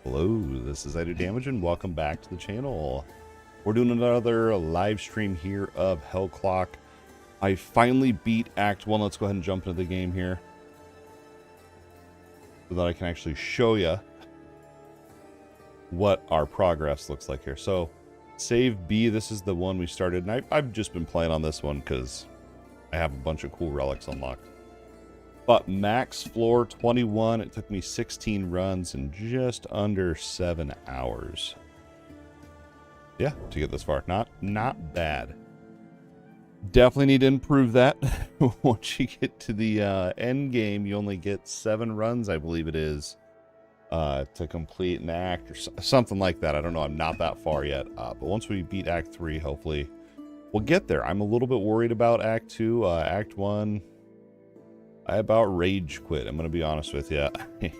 Hello, this is I Do Damage and welcome back to the channel. We're doing another live stream here of Hell Clock. I finally beat Act 1. Let's go ahead and jump into the game here so that I can actually show you what our progress looks like here. So, save B, this is the one we started, and I've just been playing on this one because I have a bunch of cool relics unlocked. But max floor 21, it took me 16 runs in just under 7 hours. Yeah, to get this far. Not bad. Definitely need to improve that. Once you get to the end game, you only get 7 runs, I believe it is, to complete an act or something like that. I don't know. I'm not that far yet. But once we beat Act 3, hopefully we'll get there. I'm a little bit worried about Act 2. Act 1... I about rage quit, I'm going to be honest with you.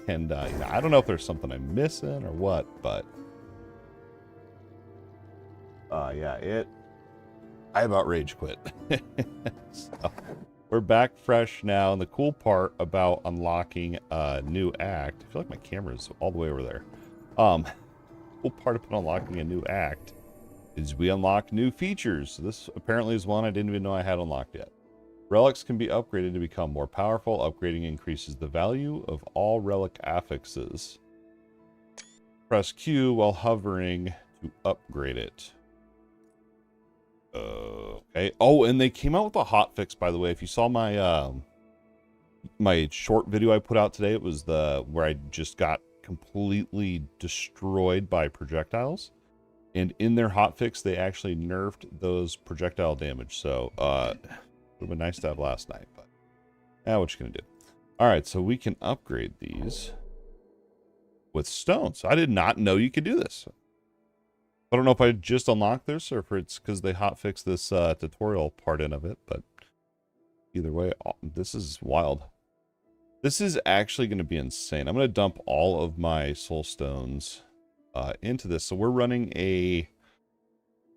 And you know, I don't know if there's something I'm missing or what, but yeah, I about rage quit. So, we're back fresh now, and the cool part about unlocking a new act, I feel like my camera's all the way over there. Cool part about unlocking a new act is we unlock new features. This apparently is one I didn't even know I had unlocked yet. Relics can be upgraded to become more powerful. Upgrading increases the value of all relic affixes. Press Q while hovering to upgrade it. Okay. Oh, and they came out with a hotfix, by the way. If you saw my my short video I put out today, it was where I just got completely destroyed by projectiles. And in their hotfix, they actually nerfed those projectile damage. So, would have been nice to have last night, but what you gonna do? All right, so we can upgrade these with stone. So I did not know you could do this. I don't know if I just unlocked this or if it's because they hotfixed this tutorial part in of it, but either way, this is wild. This is actually going to be insane. I'm going to dump all of my soul stones into this. So we're running a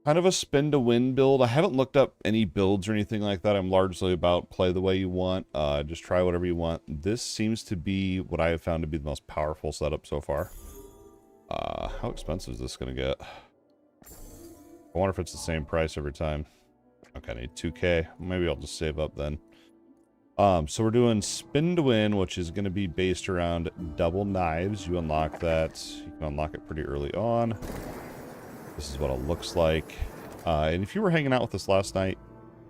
kind of a spin to win build. I haven't looked up any builds or anything like that. I'm largely about play the way you want. Just try whatever you want. This seems to be what I have found to be the most powerful setup so far. How expensive is this going to get? I wonder if it's the same price every time. Okay, I need 2K. Maybe I'll just save up then. So we're doing spin to win, which is going to be based around double knives. You unlock that. You can unlock it pretty early on. This is what it looks like. And if you were hanging out with us last night,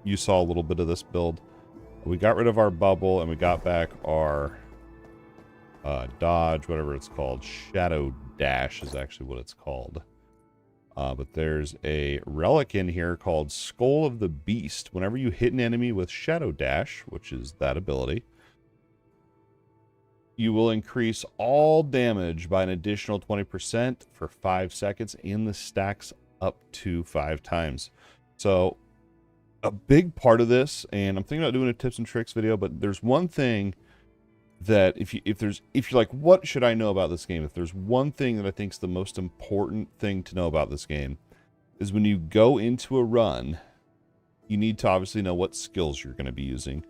you saw a little bit of this build. We got rid of our bubble and we got back our dodge, whatever it's called. Shadow dash is actually what it's called. But there's a relic in here called Skull of the Beast. Whenever you hit an enemy with Shadow Dash, which is that ability, you will increase all damage by an additional 20% for 5 seconds, and the stacks up to 5 times. So a big part of this, and I'm thinking about doing a tips and tricks video, but there's one thing that if you're like, what should I know about this game? If there's one thing that I think is the most important thing to know about this game, is when you go into a run, you need to obviously know what skills you're going to be using,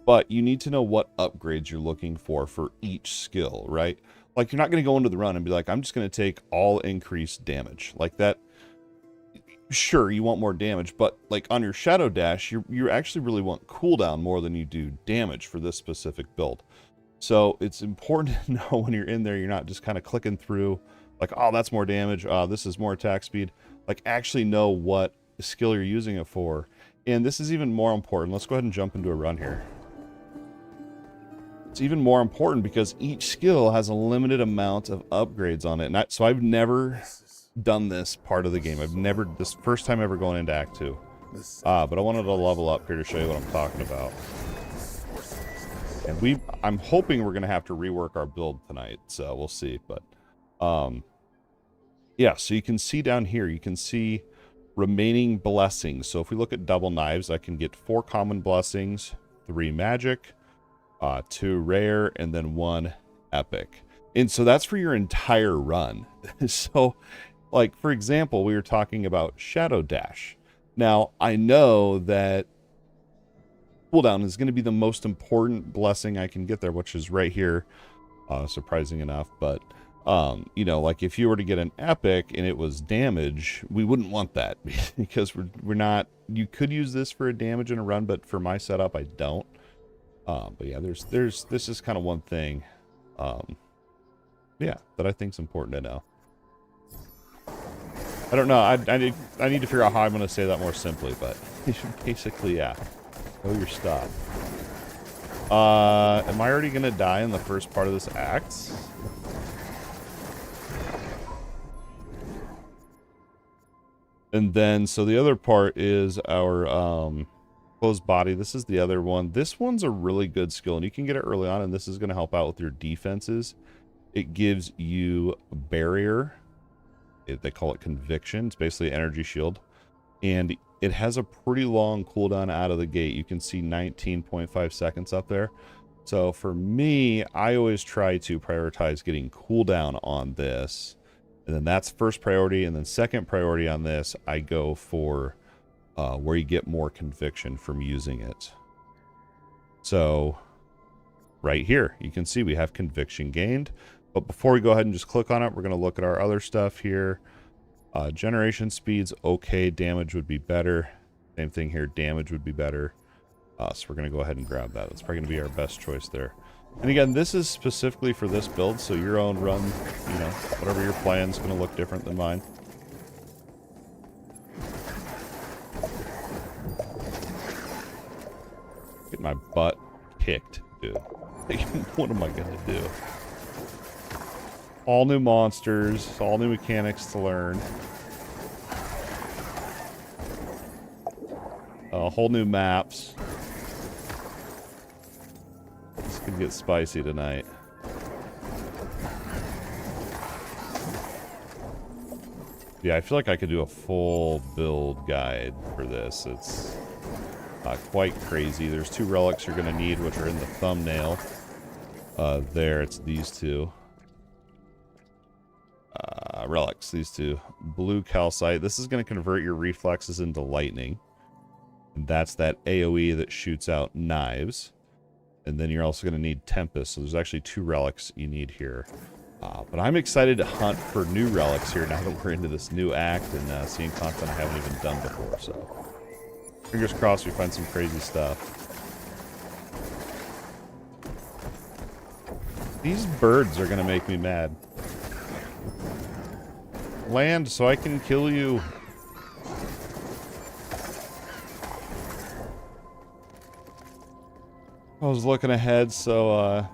but you need to know what upgrades you're looking for each skill, right? Like, you're not going to go into the run and be like, I'm just going to take all increased damage like that. Sure, you want more damage, but like on your Shadow Dash, you actually really want cooldown more than you do damage for this specific build. So it's important to know when you're in there, you're not just kind of clicking through like, oh, that's more damage. This is more attack speed. Like, actually know what skill you're using it for. And this is even more important. Let's go ahead and jump into a run here. It's even more important because each skill has a limited amount of upgrades on it. So I've never done this part of the game. This first time ever going into Act 2. But I wanted to level up here to show you what I'm talking about. And I'm hoping we're going to have to rework our build tonight, so we'll see. But, yeah, so you can see down here, you can see remaining blessings. So if we look at double knives, I can get 4 common blessings, 3 magic, 2 rare, and then 1 epic. And so that's for your entire run. So, like, for example, we were talking about Shadow Dash. Now, I know that cooldown is going to be the most important blessing I can get there, which is right here, surprising enough. But You know, like if you were to get an epic and it was damage, we wouldn't want that because we're not, you could use this for a damage in a run, but for my setup, I don't. But yeah, this is kind of one thing, yeah, that I think is important to know. I don't know, I need to figure out how I'm going to say that more simply, but basically, yeah, know your stuff. Am I already going to die in the first part of this act? And then, so the other part is our closed body. This is the other one. This one's a really good skill, and you can get it early on, and this is going to help out with your defenses. It gives you a barrier. They call it conviction. It's basically an energy shield. And it has a pretty long cooldown out of the gate. You can see 19.5 seconds up there. So for me, I always try to prioritize getting cooldown on this. And then that's first priority. And then second priority on this, I go for where you get more conviction from using it. So right here, you can see we have conviction gained. But before we go ahead and just click on it, we're going to look at our other stuff here. Generation speed's okay. Damage would be better. Same thing here. Damage would be better. So we're going to go ahead and grab that. That's probably going to be our best choice there. And again, this is specifically for this build, so your own run, you know, whatever you're playing is going to look different than mine. Get my butt kicked, dude. What am I going to do? All new monsters, all new mechanics to learn. Whole new maps. This could get spicy tonight. Yeah, I feel like I could do a full build guide for this. It's quite crazy. There's 2 relics you're going to need, which are in the thumbnail. There, it's these 2. Relics, these 2. Blue calcite. This is going to convert your reflexes into lightning. And that's that AoE that shoots out knives. And then you're also going to need Tempest. So there's actually 2 relics you need here. But I'm excited to hunt for new relics here now that we're into this new act and seeing content I haven't even done before. So fingers crossed we find some crazy stuff. These birds are going to make me mad. Land so I can kill you. I was looking ahead, so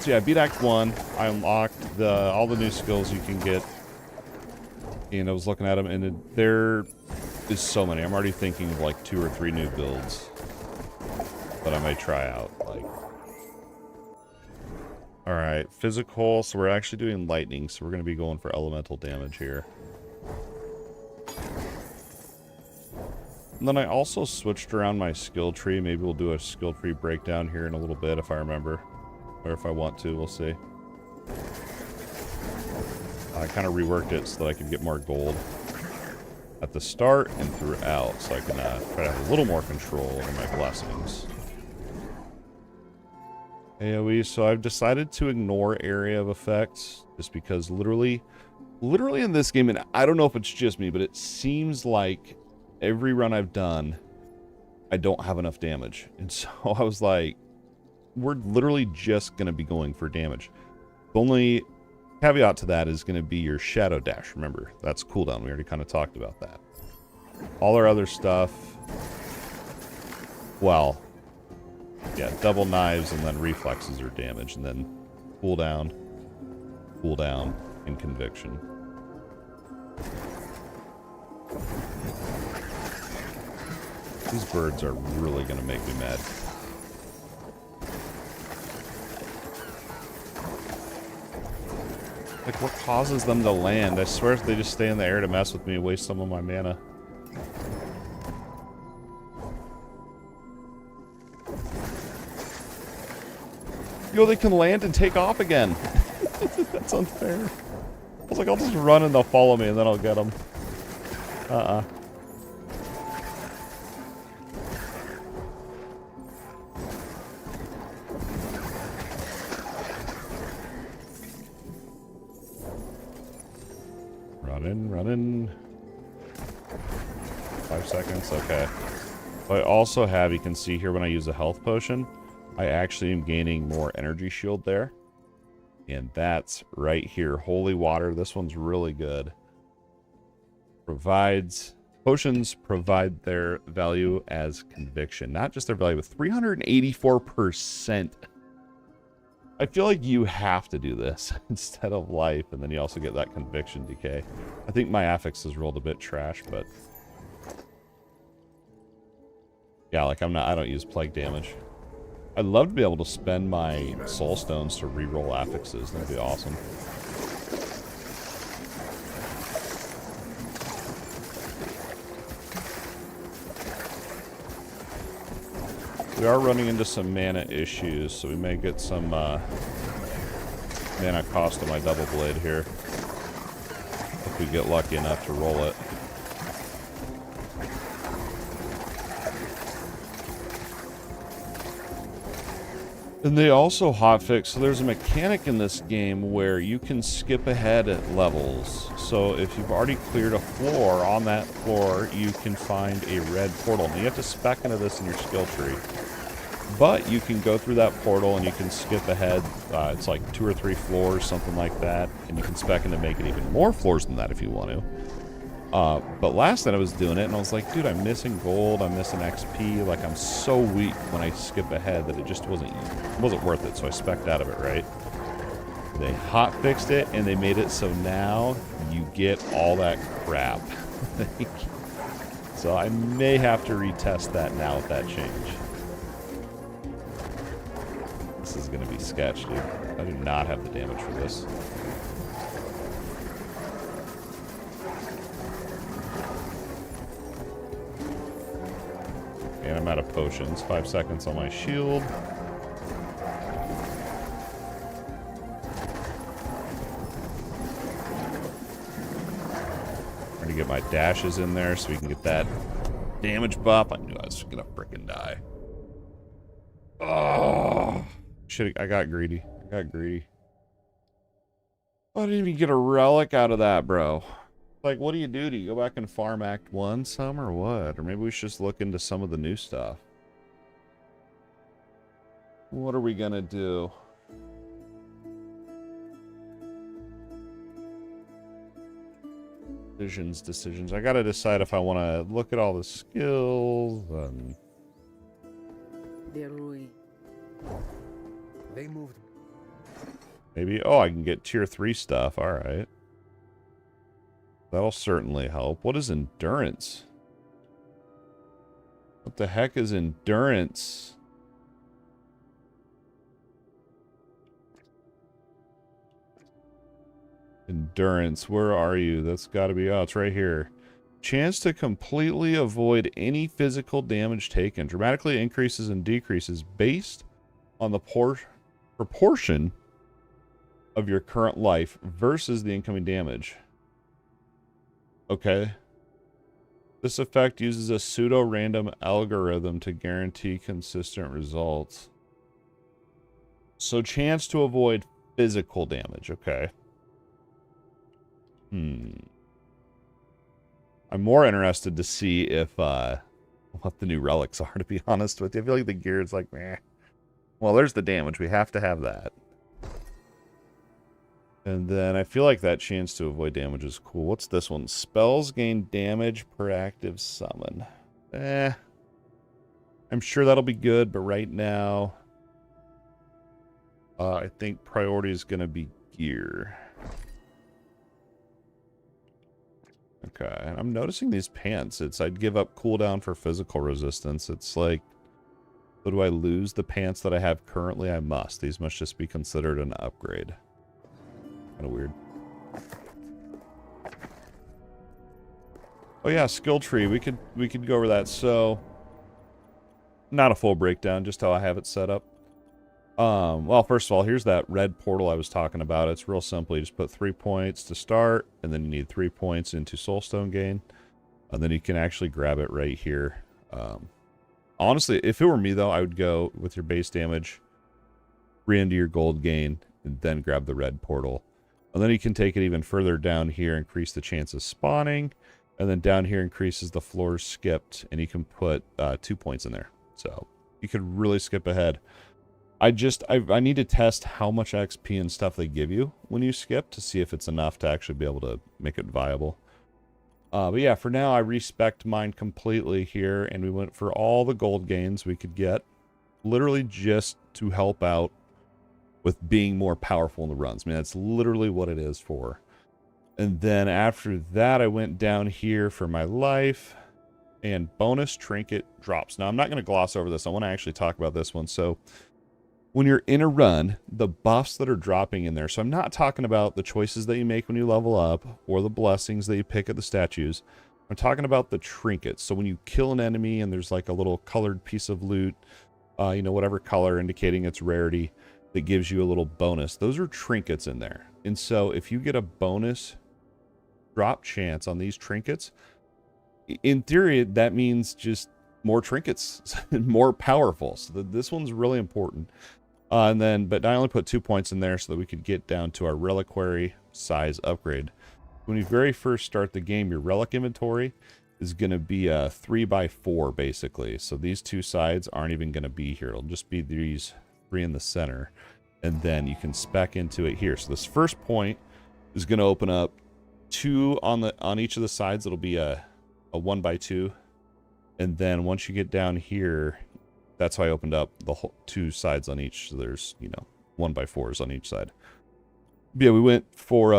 yeah, I beat Act 1. I unlocked all the new skills you can get. And I was looking at them, and there is so many. I'm already thinking of like 2 or 3 new builds that I might try out. Like, alright, physical, so we're actually doing lightning, so we're going to be going for elemental damage here. And then I also switched around my skill tree. Maybe we'll do a skill tree breakdown here in a little bit if I remember. Or if I want to, we'll see. I kind of reworked it so that I could get more gold at the start and throughout, so I can try to have a little more control over my blessings. AoE, so I've decided to ignore area of effects just because literally in this game, and I don't know if it's just me, but it seems like every run I've done, I don't have enough damage. And so I was like, we're literally just going to be going for damage. The only caveat to that is going to be your shadow dash. Remember, that's cooldown. We already kind of talked about that. All our other stuff, well, yeah, double knives and then reflexes are damage, and then cooldown, and conviction. These birds are really going to make me mad. Like, what causes them to land? I swear they just stay in the air to mess with me and waste some of my mana. Yo, they can land and take off again. That's unfair. I was like, I'll just run and they'll follow me and then I'll get them. Running. 5 seconds, okay. But I also have, you can see here when I use a health potion, I actually am gaining more energy shield there. And that's right here. Holy water. This one's really good. Potions provide their value as conviction. Not just their value, but 384%. I feel like you have to do this instead of life, and then you also get that conviction decay. I think my affix has rolled a bit trash, but yeah, like I don't use plague damage. I'd love to be able to spend my soul stones to reroll affixes. That'd be awesome. We are running into some mana issues, so we may get some mana cost on my double blade here. If we get lucky enough to roll it. And they also hotfix, so there's a mechanic in this game where you can skip ahead at levels. So if you've already cleared a floor, on that floor you can find a red portal. And you have to spec into this in your skill tree. But you can go through that portal and you can skip ahead. It's like 2 or 3 floors, something like that. And you can spec into making even more floors than that if you want to. But last night I was doing it and I was like, dude, I'm missing gold, I'm missing XP. Like, I'm so weak when I skip ahead that it just wasn't worth it. So I spec'd out of it, right? They hotfixed it and they made it so now you get all that crap. So I may have to retest that now with that change. This is going to be sketch, dude. I do not have the damage for this. And I'm out of potions. 5 seconds on my shield. Trying to get my dashes in there so we can get that damage buff. I knew I was going to frickin' die. Oh, shit, I got greedy. I didn't even get a relic out of that, bro. Like, what do? Do you go back and farm Act 1 some or what? Or maybe we should just look into some of the new stuff. What are we gonna do? Decisions. I gotta decide if I want to look at all the skills and... They moved. Maybe, oh, I can get tier 3 stuff. All right. That'll certainly help. What is endurance? What the heck is endurance? Endurance, where are you? That's got to be, oh, it's right here. Chance to completely avoid any physical damage taken. Dramatically increases and decreases based on the proportion of your current life versus the incoming damage. Okay. This effect uses a pseudo-random algorithm to guarantee consistent results. So chance to avoid physical damage. Okay. I'm more interested to see if what the new relics are, to be honest with you. I feel like the gear is like, meh. Well, there's the damage. We have to have that. And then I feel like that chance to avoid damage is cool. What's this one? Spells gain damage per active summon. I'm sure that'll be good, but right now, I think priority is going to be gear. Okay, and I'm noticing these pants. I'd give up cooldown for physical resistance. It's like, so do I lose the pants that I have currently? I must. These must just be considered an upgrade. Kind of weird. Oh yeah, skill tree. We could go over that. So, not a full breakdown, just how I have it set up. Well, first of all, here's that red portal I was talking about. It's real simple. You just put 3 points to start, and then you need 3 points into soulstone gain, and then you can actually grab it right here. Honestly, if it were me though, I would go with your base damage, 3 into your gold gain, and then grab the red portal. And then you can take it even further down here, increase the chance of spawning. And then down here increases the floors skipped, and you can put 2 points in there. So you could really skip ahead. I need to test how much XP and stuff they give you when you skip to see if it's enough to actually be able to make it viable. But yeah, for now I respect mine completely here, and we went for all the gold gains we could get, literally just to help out with being more powerful in the runs. I mean, that's literally what it is for. And then after that, I went down here for my life and bonus trinket drops. Now, I'm not going to gloss over this. I want to actually talk about this one. So when you're in a run, the buffs that are dropping in there. So I'm not talking about the choices that you make when you level up or the blessings that you pick at the statues. I'm talking about the trinkets. So when you kill an enemy and there's like a little colored piece of loot, you know, whatever color indicating its rarity that gives you a little bonus. Those are trinkets in there. And so if you get a bonus drop chance on these trinkets, in theory that means just more trinkets and more powerful. So this one's really important. But I only put 2 points in there so that we could get down to our reliquary size upgrade. When you very first start the game, your relic inventory is going to be a 3x4 basically. So these two sides aren't even going to be here. It'll just be these 3 in the center, and then you can spec into it here. So this first point is going to open up 2 on each of the sides. It'll be a 1x2, and then once you get down here, that's how I opened up the whole 2 sides on each. So there's, you know, 1x4s on each side. But yeah, we went for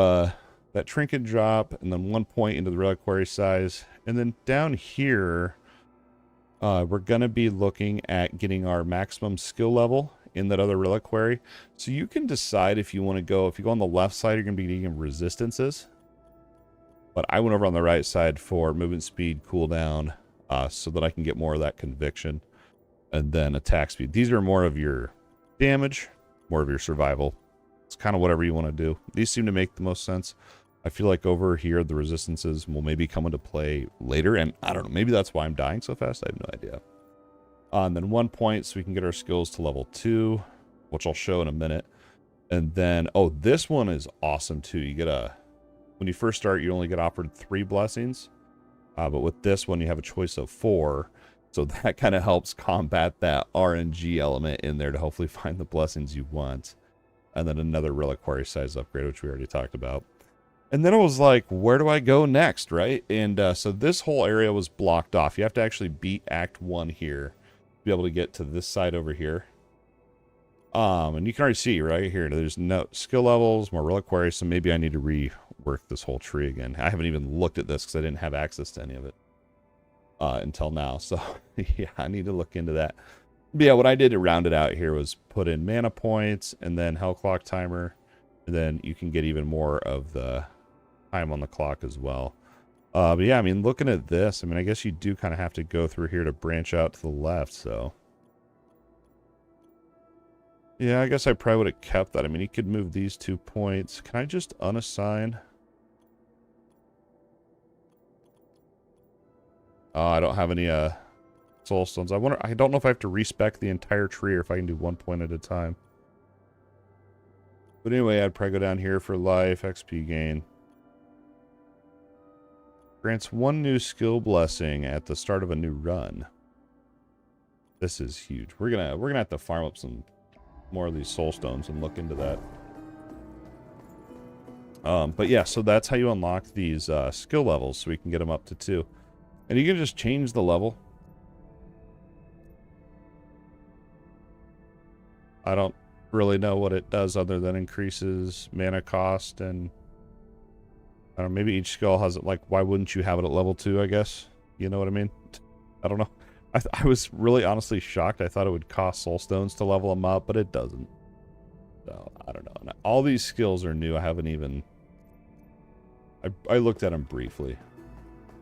that trinket drop, and then 1 point into the reliquary size, and then down here we're gonna be looking at getting our maximum skill level in that other reliquary. So you can decide if you want to go, if you go on the left side, you're gonna be getting resistances. But I went over on the right side for movement speed, cooldown, so that I can get more of that conviction. And then attack speed. These are more of your damage, more of your survival. It's kind of whatever you want to do. These seem to make the most sense. I feel like over here, the resistances will maybe come into play later. And I don't know, maybe that's why I'm dying so fast. I have no idea. And then 1 point so we can get our skills to level 2, which I'll show in a minute. And then, oh, this one is awesome too. You get when you first start, you only get offered 3 blessings. But with this one, you have a choice of 4. So that kind of helps combat that RNG element in there to hopefully find the blessings you want. And then another reliquary size upgrade, which we already talked about. And then it was like, where do I go next, right? And so this whole area was blocked off. You have to actually beat Act 1 here to be able to get to this side over here. And you can already see right here, there's no skill levels, more reliquary, so maybe I need to rework this whole tree again. I haven't even looked at this because I didn't have access to any of it until now. So yeah, I need to look into that. But yeah, what I did to round it out here was put in mana points and then hell clock timer. And then you can get even more of the time on the clock as well. But yeah, I mean, looking at this, I mean, I guess you do kind of have to go through here to branch out to the left, so. Yeah, I guess I probably would have kept that. I mean, you could move these 2 points. Can I just unassign? I don't have any soul stones. I don't know if I have to respec the entire tree or if I can do 1 point at a time. But anyway, I'd probably go down here for life, XP gain. Grants 1 new skill blessing at the start of a new run. This is huge. We're gonna have to farm up some more of these soul stones and look into that. But yeah, so that's how you unlock these skill levels, so we can get them up to 2. And you can just change the level. I don't really know what it does other than increases mana cost, and I don't know, maybe each skill has it, like, why wouldn't you have it at level 2, I guess? You know what I mean? I don't know. I was really honestly shocked. I thought it would cost soul stones to level them up, but it doesn't. So, I don't know. And all these skills are new. I haven't even... I looked at them briefly.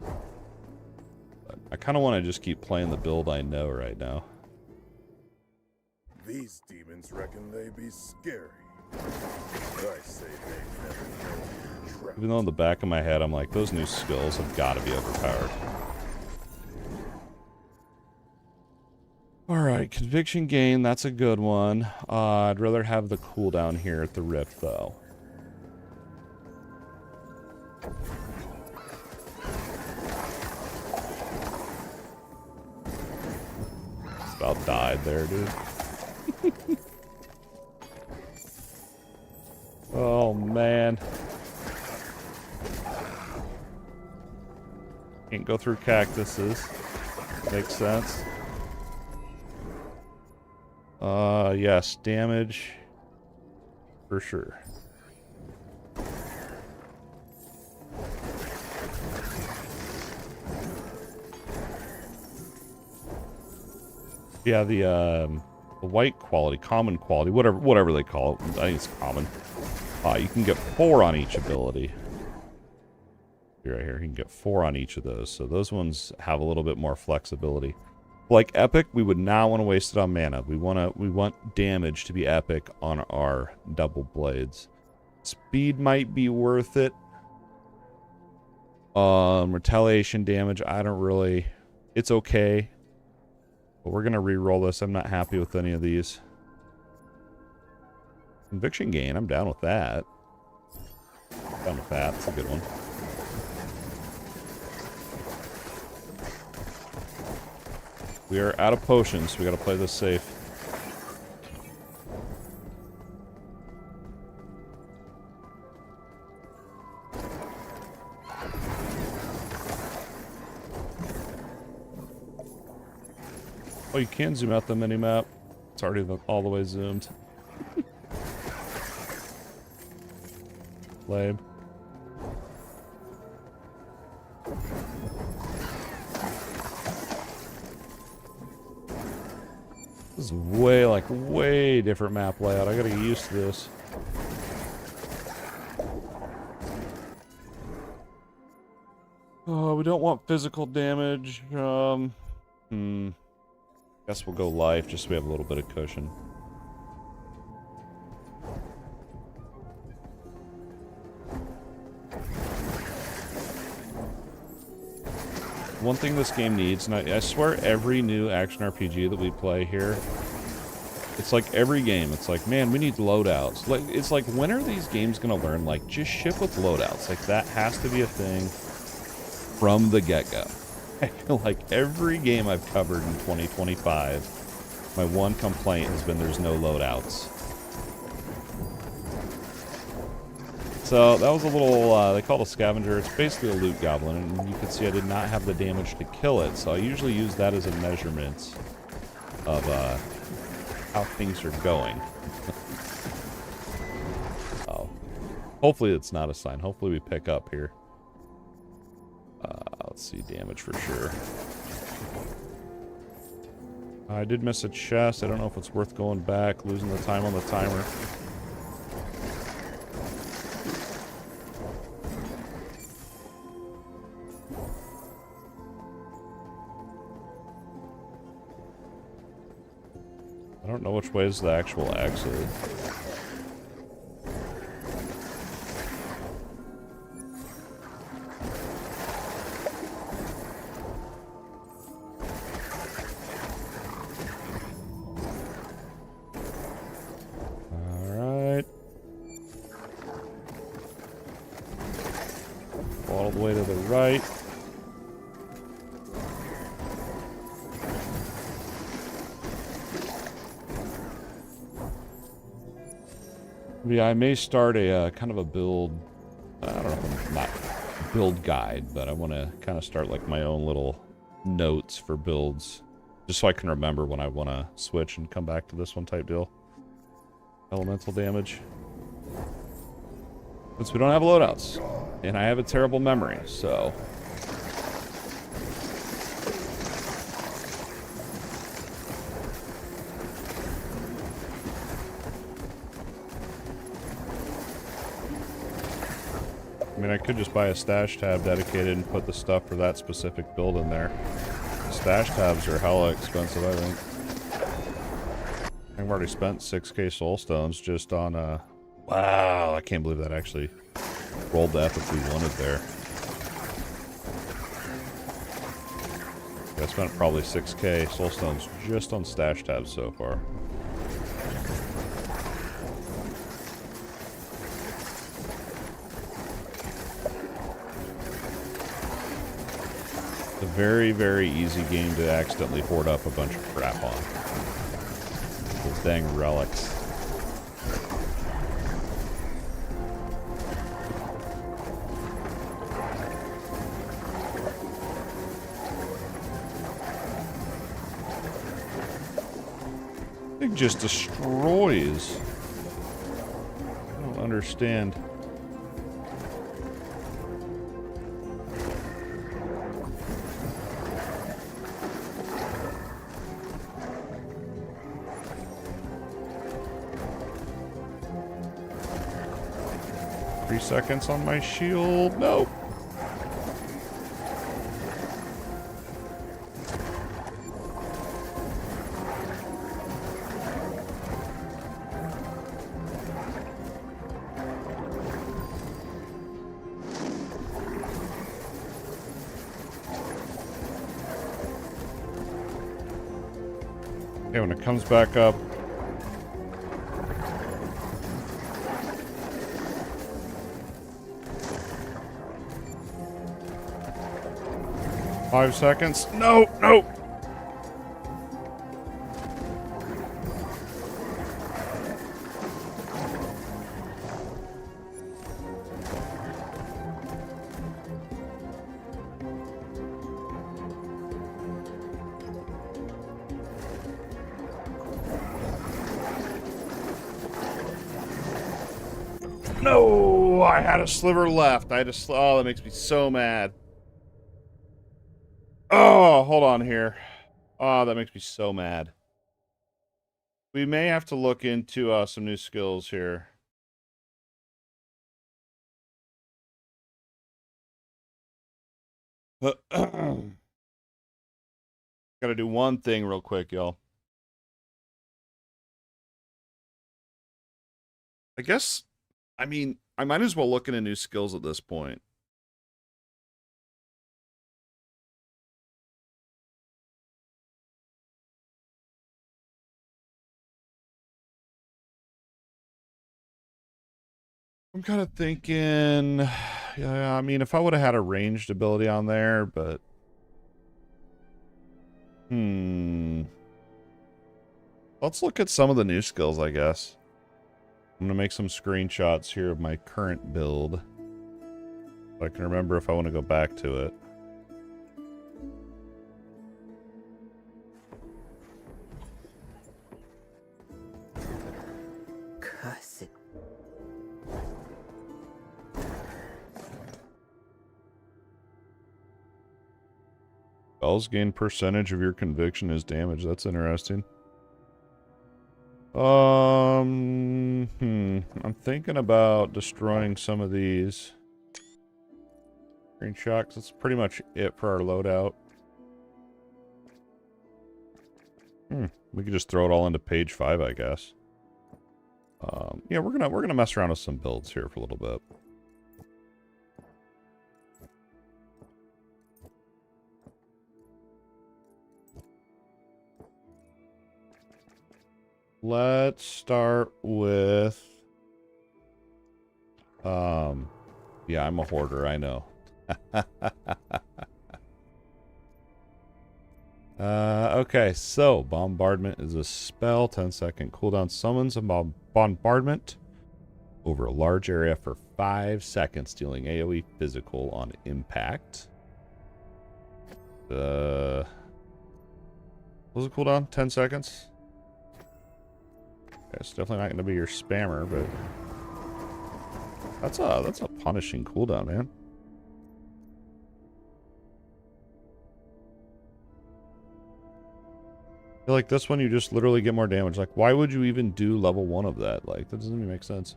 But I kind of want to just keep playing the build I know right now. These demons reckon they be scary. I say they never know. Even though in the back of my head I'm like, those new skills have got to be overpowered. Alright, conviction gain, that's a good one. I'd rather have the cooldown here at the rift, though. Just about died there, dude. Oh, man. Can't go through cactuses. Makes sense. Yes, damage. For sure. Yeah, the white quality, common quality, whatever they call it. I think it's common. You can get 4 on each ability. Right here, you can get 4 on each of those. So those ones have a little bit more flexibility. Like Epic, we would not want to waste it on mana. We want damage to be epic on our double blades. Speed might be worth it. Retaliation damage, I don't really. It's okay. But we're gonna re-roll this. I'm not happy with any of these. Conviction gain, I'm down with that. Down with that, that's a good one. We are out of potions, so we gotta play this safe. Oh, you can zoom out the mini-map. It's already all the way zoomed. Lame. This is way different map layout. I gotta get used to this. Oh, we don't want physical damage. Guess we'll go life just so we have a little bit of cushion. One thing this game needs, and I swear every new action RPG that we play here, it's like every game, it's like, man, we need loadouts. Like, it's like, when are these games gonna learn, like, just ship with loadouts? Like, that has to be a thing from the get-go. I feel like every game I've covered in 2025, my one complaint has been there's no loadouts. So that was a little, they call it a scavenger. It's basically a loot goblin, and you can see I did not have the damage to kill it, so I usually use that as a measurement of how things are going. Oh, hopefully it's not a sign. Hopefully we pick up here. Let's see, damage for sure. I did miss a chest. I don't know if it's worth going back, losing the time on the timer. I don't know which way is the actual exit. Alright. All the way to the right. Yeah, I may start a kind of a build, I don't know, not build guide, but I want to kind of start like my own little notes for builds, just so I can remember when I want to switch and come back to this one type deal. Elemental damage. Since we don't have loadouts, and I have a terrible memory, so... I mean, I could just buy a stash tab dedicated and put the stuff for that specific build in there. Stash tabs are hella expensive, I think. I've already spent 6k soul stones just on, wow, I can't believe that actually rolled the epic we wanted there. Yeah, I spent probably 6k soul stones just on stash tabs so far. very, very easy game to accidentally hoard up a bunch of crap on. Those dang relics. It just destroys. I don't understand. Seconds on my shield. Nope. Okay, when it comes back up, five seconds. No, no. No, I had a sliver left. I had a oh, that makes me so mad. Oh, hold on here. Oh, that makes me so mad. We may have to look into some new skills here. Gotta do one thing real quick, y'all. I guess, I mean, I might as well look into new skills at this point. I'm kind of thinking, yeah, I mean, if I would have had a ranged ability on there, but... Let's look at some of the new skills, I guess. I'm going to make some screenshots here of my current build, so I can remember if I want to go back to it. Cuss it. Spells gain percentage of your conviction as damage. That's interesting. I'm thinking about destroying some of these. Screenshot, 'cause that's pretty much it for our loadout. We could just throw it all into page 5, I guess. Yeah, we're gonna mess around with some builds here for a little bit. Let's start with... yeah, I'm a hoarder, I know. Okay, so Bombardment is a spell. 10-second cooldown summons a bombardment over a large area for 5 seconds, dealing AoE physical on impact. What was the cooldown? 10 seconds? It's definitely not going to be your spammer, but that's a punishing cooldown, man. I feel like this one you just literally get more damage. Like, why would you even do level 1 of that? Like, that doesn't even make sense.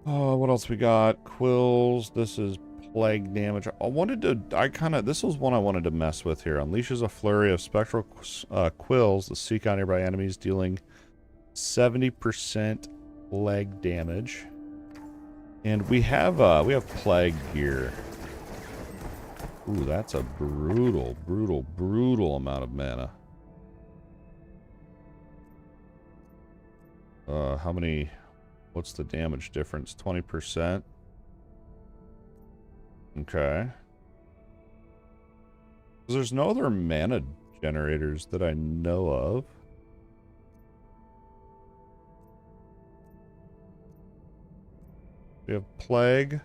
Oh, what else we got? Quills. This is plague damage. This was one I wanted to mess with here. Unleashes a flurry of spectral quills that seek out nearby enemies, dealing 70% plague damage. And we have plague here. Ooh, that's a brutal, brutal, brutal amount of mana. How many... What's the damage difference? 20%? Okay. There's no other mana generators that I know of. We have Plague.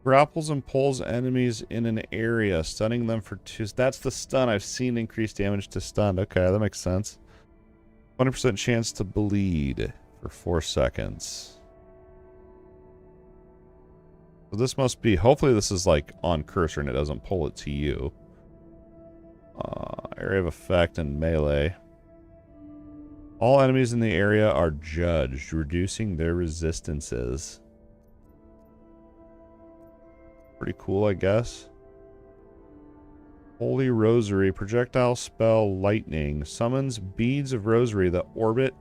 Grapples and pulls enemies in an area, stunning them for 2. That's the stun. I've seen increased damage to stun. Okay, that makes sense. 20% chance to bleed for 4 seconds. So this must be... Hopefully this is like on cursor and it doesn't pull it to you. Area of effect and melee. All enemies in the area are judged, reducing their resistances. Pretty cool, I guess. Holy Rosary. Projectile spell lightning. Summons beads of rosary that orbit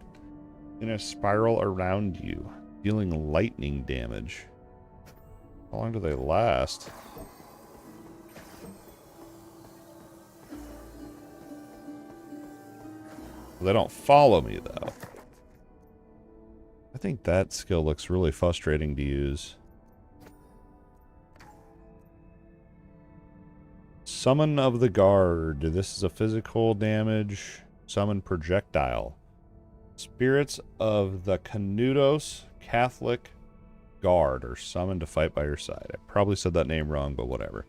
in a spiral around you, dealing lightning damage. How long do they last? They don't follow me, though. I think that skill looks really frustrating to use. Summon of the Guard. This is a physical damage. Summon projectile. Spirits of the Canudos Catholic Guard are summoned to fight by your side. I probably said that name wrong, but whatever.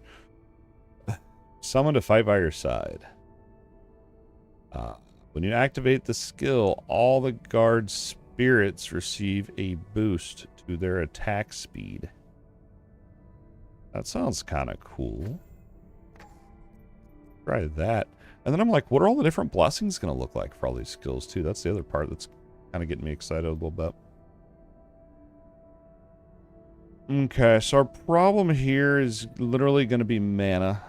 Summoned to fight by your side. When you activate the skill, all the guard's spirits receive a boost to their attack speed. That sounds kind of cool. Try that. And then I'm like, what are all the different blessings going to look like for all these skills, too? That's the other part that's kind of getting me excited a little bit. Okay, so our problem here is literally going to be mana.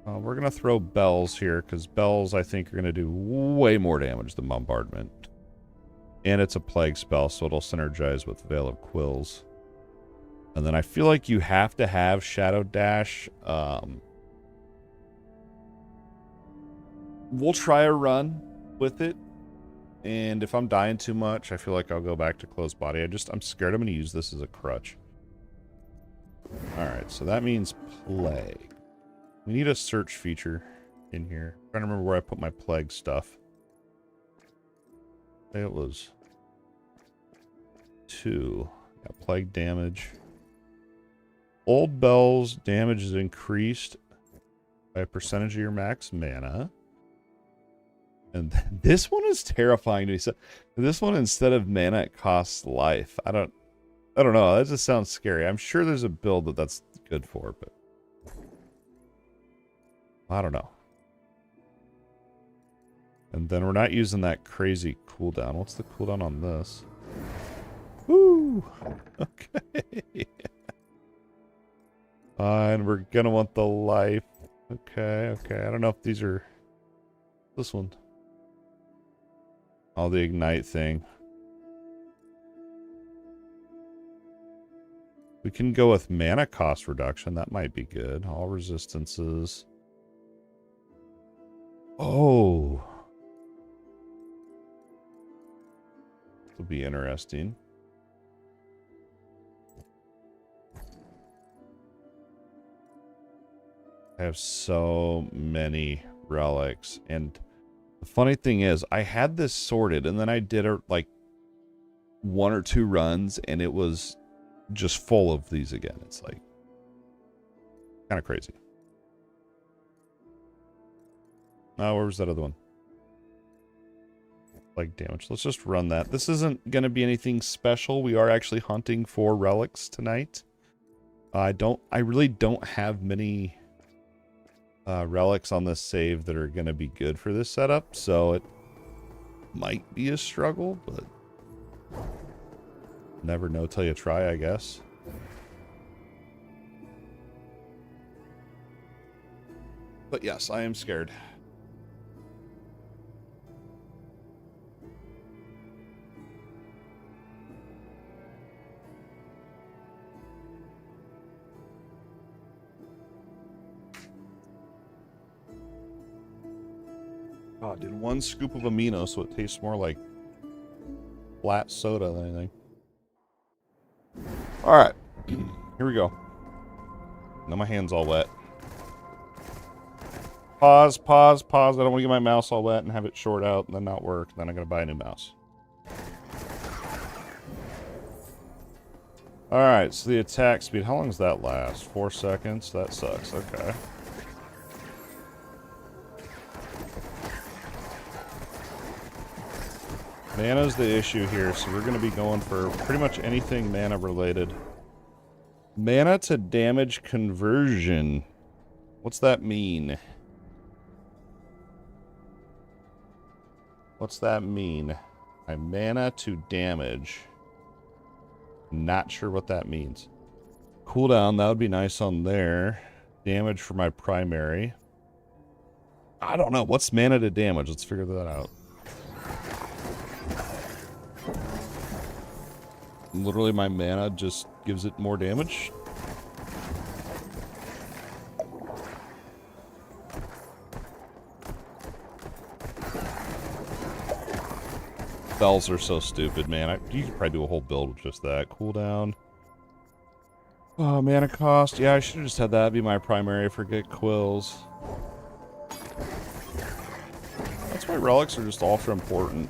We're going to throw bells here, because bells, I think, are going to do way more damage than bombardment. And it's a plague spell, so it'll synergize with Veil of Quills. And then I feel like you have to have Shadow Dash. We'll try a run with it. And if I'm dying too much, I feel like I'll go back to Closed Body. I'm scared I'm going to use this as a crutch. Alright, so that means Plague. We need a search feature in here. I'm trying to remember where I put my plague stuff. It was 2. Got plague damage. Old bells damage is increased by a percentage of your max mana. And this one is terrifying to me. So this one, instead of mana, it costs life. I don't know. That just sounds scary. I'm sure there's a build that's good for, but I don't know. And then we're not using that crazy cooldown. What's the cooldown on this? Woo! Okay. And we're gonna want the life. Okay. I don't know if these are... This one. Oh, the ignite thing. We can go with mana cost reduction. That might be good. All resistances. Oh. This will be interesting. I have so many relics. And the funny thing is, I had this sorted, and then I did like 1 or 2 runs, and it was just full of these again. It's like kind of crazy. Oh, where was that other one? Like damage. Let's just run that. This isn't going to be anything special. We are actually hunting for relics tonight. I really don't have many relics on this save that are going to be good for this setup, so it might be a struggle, but never know till you try, I guess. But yes, I am scared. Oh, did 1 scoop of amino, so it tastes more like flat soda than anything. Alright, here we go. Now my hand's all wet. Pause, pause, pause. I don't want to get my mouse all wet and have it short out and then not work. Then I'm going to buy a new mouse. Alright, so the attack speed. How long does that last? 4 seconds? That sucks. Okay. Mana's the issue here, so we're going to be going for pretty much anything mana related. Mana to damage conversion. What's that mean? What's that mean? My mana to damage. Not sure what that means. Cooldown, that would be nice on there. Damage for my primary. I don't know. What's mana to damage? Let's figure that out. Literally, my mana just gives it more damage. Spells are so stupid, man. You could probably do a whole build with just that. Cooldown. Oh, mana cost. Yeah, I should have just had that be my primary. Forget quills. That's why relics are just ultra important.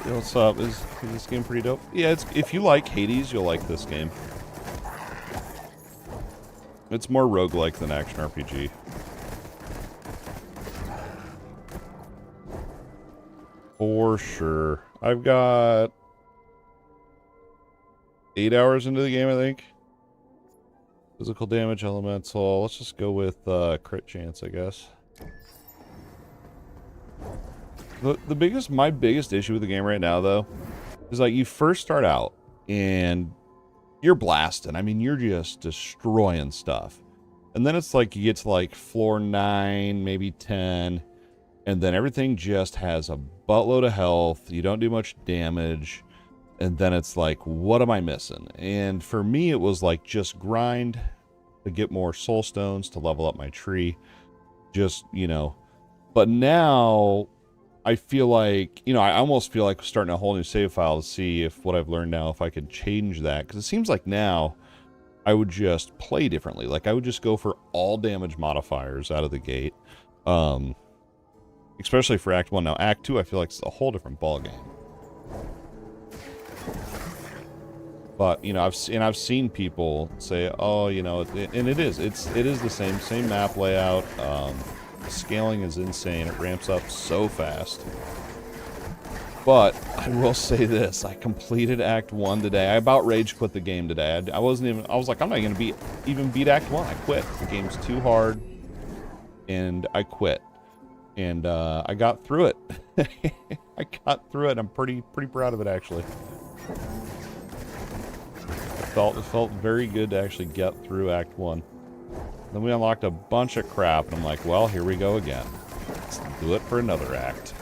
What's up? Is this game pretty dope? Yeah, if you like Hades, you'll like this game. It's more roguelike than action RPG. For sure. I've got 8 hours into the game, I think. Physical damage, elemental. Let's just go with crit chance, I guess. My biggest issue with the game right now, though, is like you first start out and you're blasting. I mean, you're just destroying stuff. And then it's like you get to like floor 9, maybe 10, and then everything just has a buttload of health. You don't do much damage. And then it's like, what am I missing? And for me, it was like just grind to get more soul stones to level up my tree. Just, you know. But now I feel like, you know, I almost feel like starting a whole new save file to see if what I've learned now, if I could change that. Because it seems like now I would just play differently. Like I would just go for all damage modifiers out of the gate. Especially for Act 1. Now Act 2 I feel like it's a whole different ballgame. But, you know, I've seen people say, oh, you know, and it is the same map layout. Scaling is insane. It ramps up so fast. But I will say this: I completed Act 1 today. I about rage quit the game today. I was like, I'm not gonna even beat Act 1. I quit. The game's too hard, and I quit. And I got through it. I got through it. I'm pretty proud of it, actually. It felt very good to actually get through Act 1. Then we unlocked a bunch of crap, and I'm like, well, here we go again. Let's do it for another act.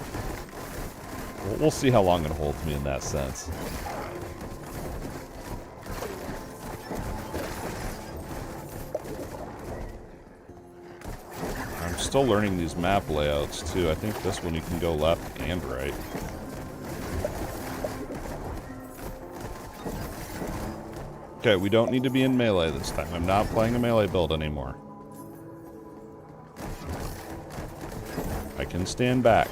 We'll see how long it holds me in that sense. I'm still learning these map layouts, too. I think this one you can go left and right. Okay, we don't need to be in melee this time. I'm not playing a melee build anymore. I can stand back.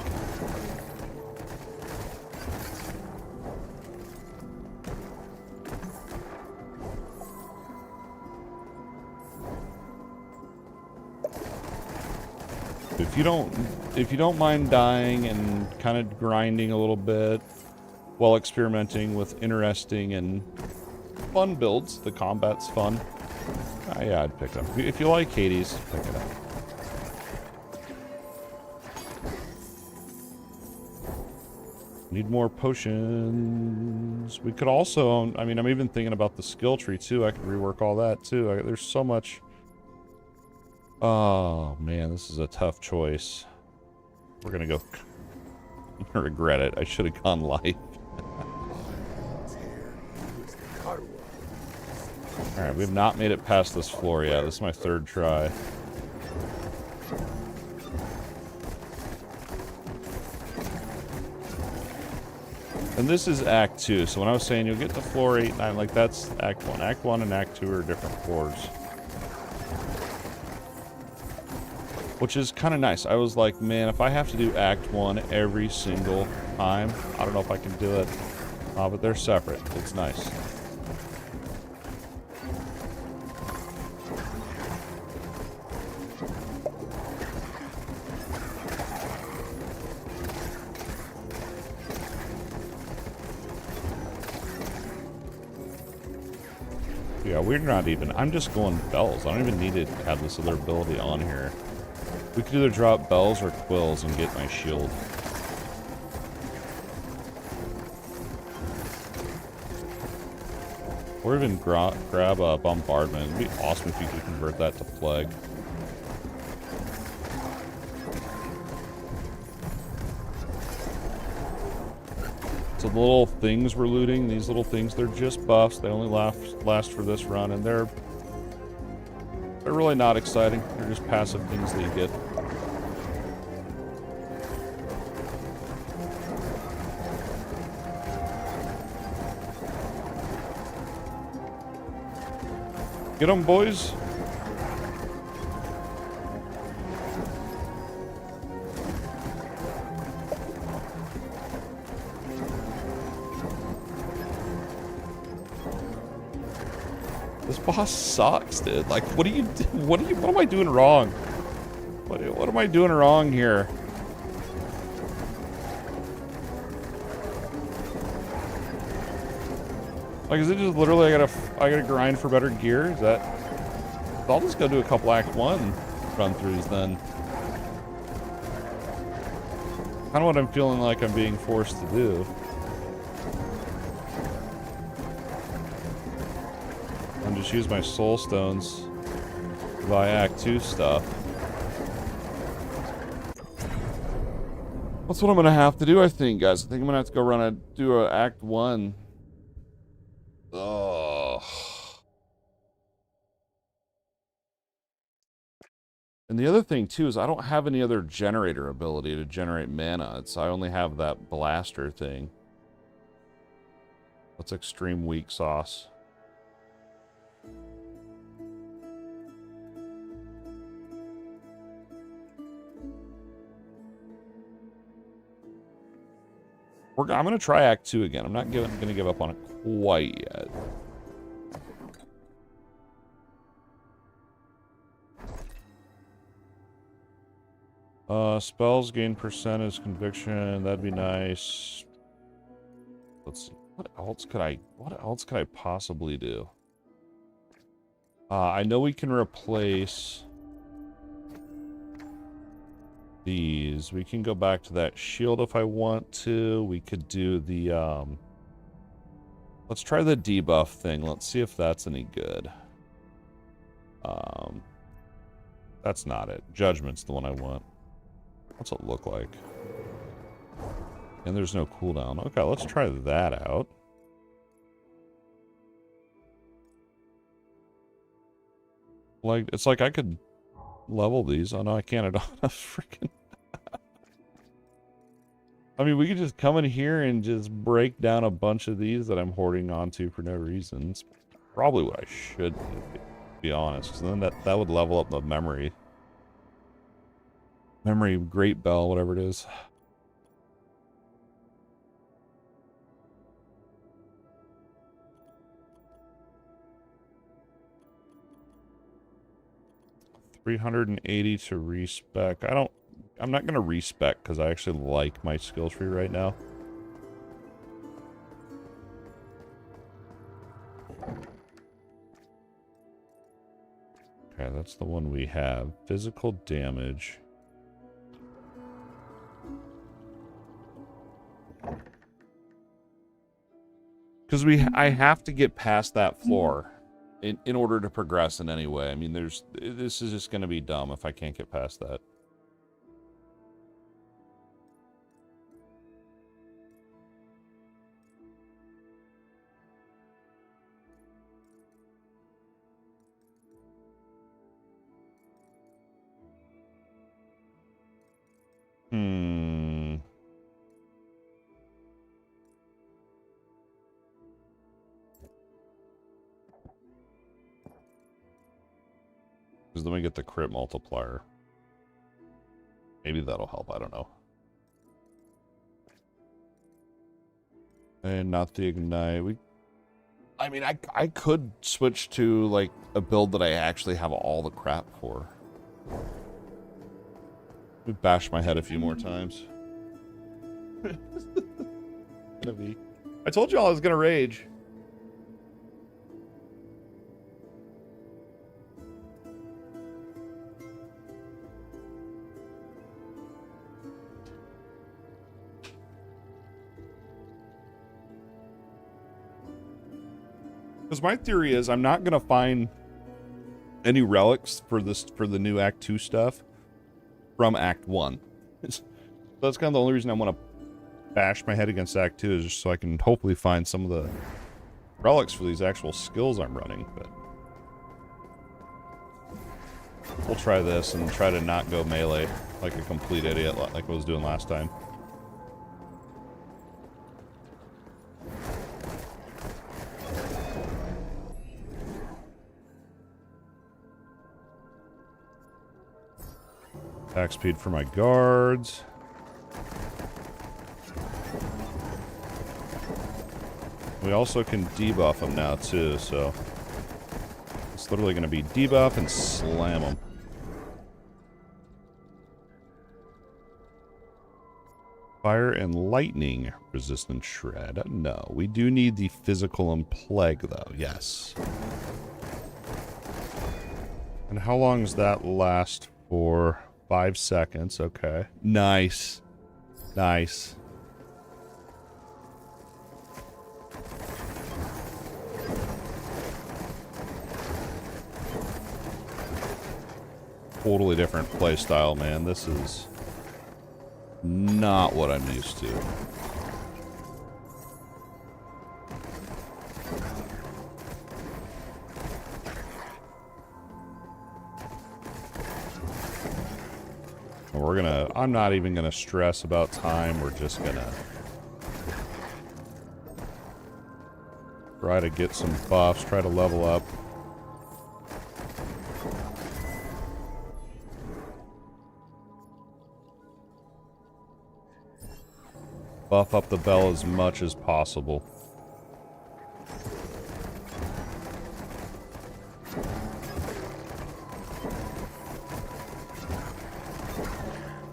If you don't mind dying and kind of grinding a little bit while experimenting with interesting and fun builds, the combat's fun. Yeah, I'd pick it up. If you like Hades, pick it up. Need more potions. We could also, I mean, I'm even thinking about the skill tree too. I could rework all that too. There's so much. Oh man, this is a tough choice. We're gonna go. I'm gonna regret it. I should have gone life. Alright, we have not made it past this floor yet. This is my third try. And this is Act 2, so when I was saying you'll get to floor 8, 9, like that's Act 1. Act 1 and Act 2 are different floors. Which is kind of nice. I was like, man, if I have to do Act 1 every single time, I don't know if I can do it. But they're separate. It's nice. Yeah, we're not even... I'm just going bells. I don't even need to have this other ability on here. We could either drop bells or quills and get my shield. Or even grab a bombardment. It'd be awesome if you could convert that to plague. So the little things we're looting, these little things, they're just buffs. They only last for this run, and they're really not exciting. They're just passive things that you get. Get them, boys. This boss sucks, dude. Like, what am I doing wrong? What am I doing wrong here? Like, is it just literally I gotta grind for better gear? Is that... I'll just go do a couple Act 1 run-throughs then. Kind of what I'm feeling like I'm being forced to do. And just use my soul stones to buy Act 2 stuff. That's what I'm gonna have to do, I think, guys. I think I'm gonna have to go do a Act 1. Ugh. And the other thing too is I don't have any other generator ability to generate mana. I only have that blaster thing. That's extreme weak sauce. I'm gonna try Act 2 again. I'm not gonna give up on it quite yet. Spells gain percentage conviction. That'd be nice. Let's see. What else could I possibly do? I know we can replace these. We can go back to that shield if I want to. We could do the let's try the debuff thing. Let's see if that's any good. That's not it. Judgment's the one I want. What's it look like? And there's no cooldown. Okay, let's try that out. Like, it's like I could level these. Oh no, I can't. I don't have freaking... I mean, we could just come in here and just break down a bunch of these that I'm hoarding onto for no reason. It's probably what I should do, to be honest. Because then that would level up the memory. Memory Great Bell, whatever it is. $380 to respec. I'm not gonna respec because I actually like my skill tree right now. Okay, that's the one we have. Physical damage. Because I have to get past that floor in order to progress in any way. I mean, this is just going to be dumb if I can't get past that. Because then we get the crit multiplier. Maybe that'll help. I don't know. And not the ignite. I mean, I could switch to, like, a build that I actually have all the crap for. Let me bash my head a few more times. I told y'all I was gonna rage. Because my theory is I'm not gonna find any relics for the new Act 2 stuff from Act 1. So that's kind of the only reason I want to bash my head against Act 2 is just so I can hopefully find some of the relics for these actual skills I'm running, but we'll try this and try to not go melee like a complete idiot like I was doing last time. Attack speed for my guards. We also can debuff them now too, so it's literally going to be debuff and slam them. Fire and lightning resistant shred. No, we do need the physical and plague though. Yes. And how long does that last for? 5 seconds. Okay. Nice. Nice. Totally different play style, man. This is not what I'm used to. We're gonna, I'm not even gonna stress about time. We're just gonna try to get some buffs, try to level up. Buff up the bell as much as possible.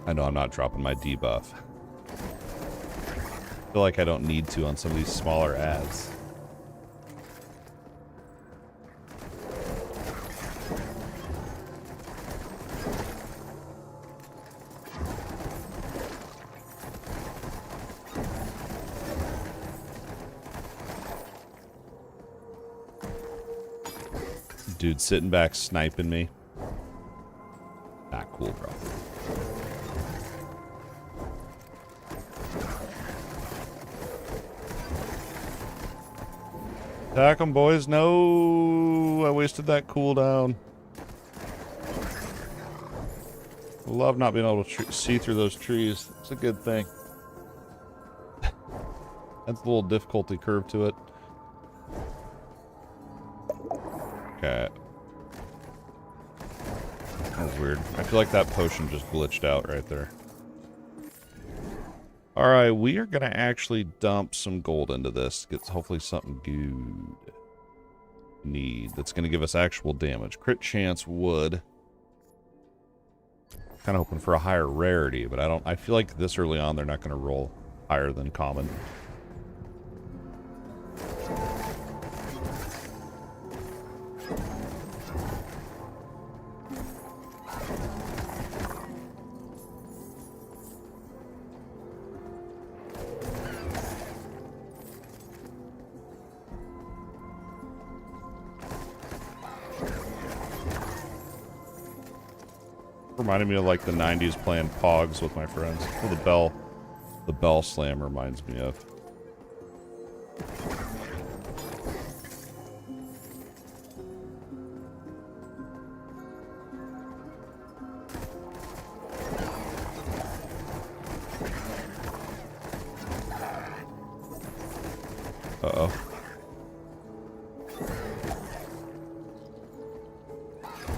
I know I'm not dropping my debuff. I feel like I don't need to on some of these smaller ads. Dude sitting back sniping me. Not cool, bro. Attack them, boys. No, I wasted that cooldown. I love not being able to see through those trees. It's a good thing. That's a little difficulty curve to it. Okay. That was weird. I feel like that potion just glitched out right there. Alright, we are going to actually dump some gold into this. Get hopefully something good. Need. That's going to give us actual damage. Crit chance would. Kind of hoping for a higher rarity, but I feel like this early on they're not going to roll higher than common. Reminded me of like the 90s playing Pogs with my friends. Well, the bell slam reminds me of. Uh-oh.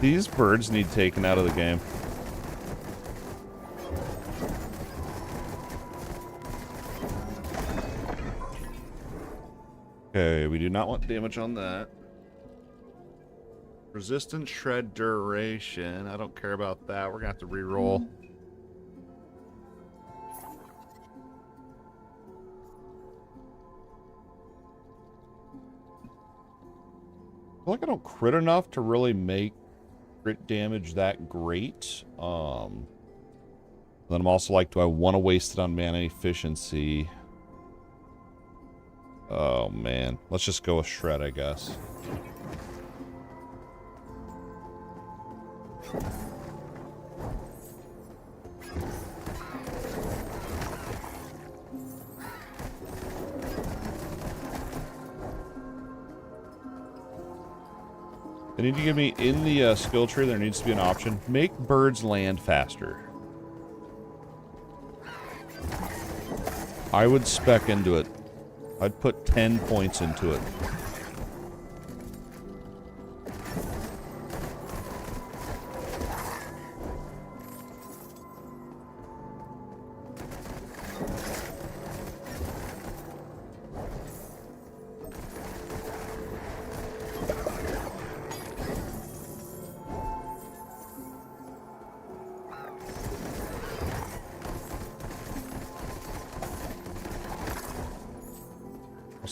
These birds need taken out of the game. Okay, we do not want damage on that. Resistant shred duration. I don't care about that. We're gonna have to reroll. I feel like I don't crit enough to really make crit damage that great. Then I'm also like, do I want to waste it on mana efficiency? Oh man, let's just go with shred, I guess. They need to give me, in the skill tree, there needs to be an option. Make birds land faster. I would spec into it. I'd put 10 points into it.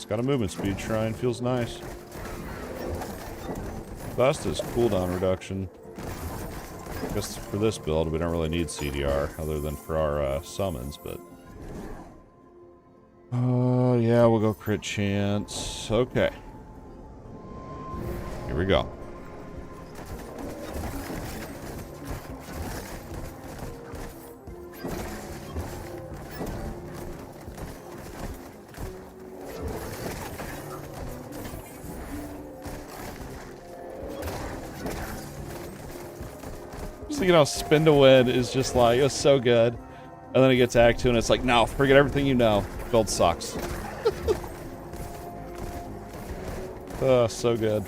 Got a movement speed shrine, feels nice. Best is cooldown reduction. I guess for this build we don't really need CDR other than for our summons, but yeah, we'll go crit chance. Okay. Here we go. You know, spin to win is just like, it's so good. And then it gets Act 2 and it's like, no, forget everything you know. Build sucks. Oh, so good.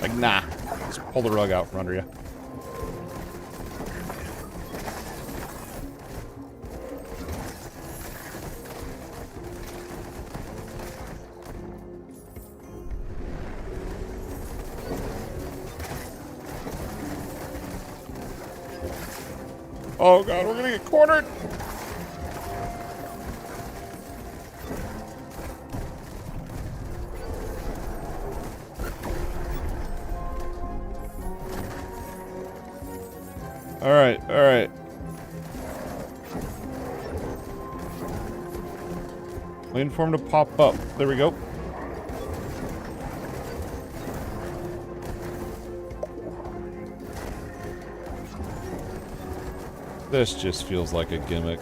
Like, nah. Just pull the rug out from under you. Oh god, we're gonna get cornered! Alright, alright. Waiting for him to pop up. There we go. This just feels like a gimmick.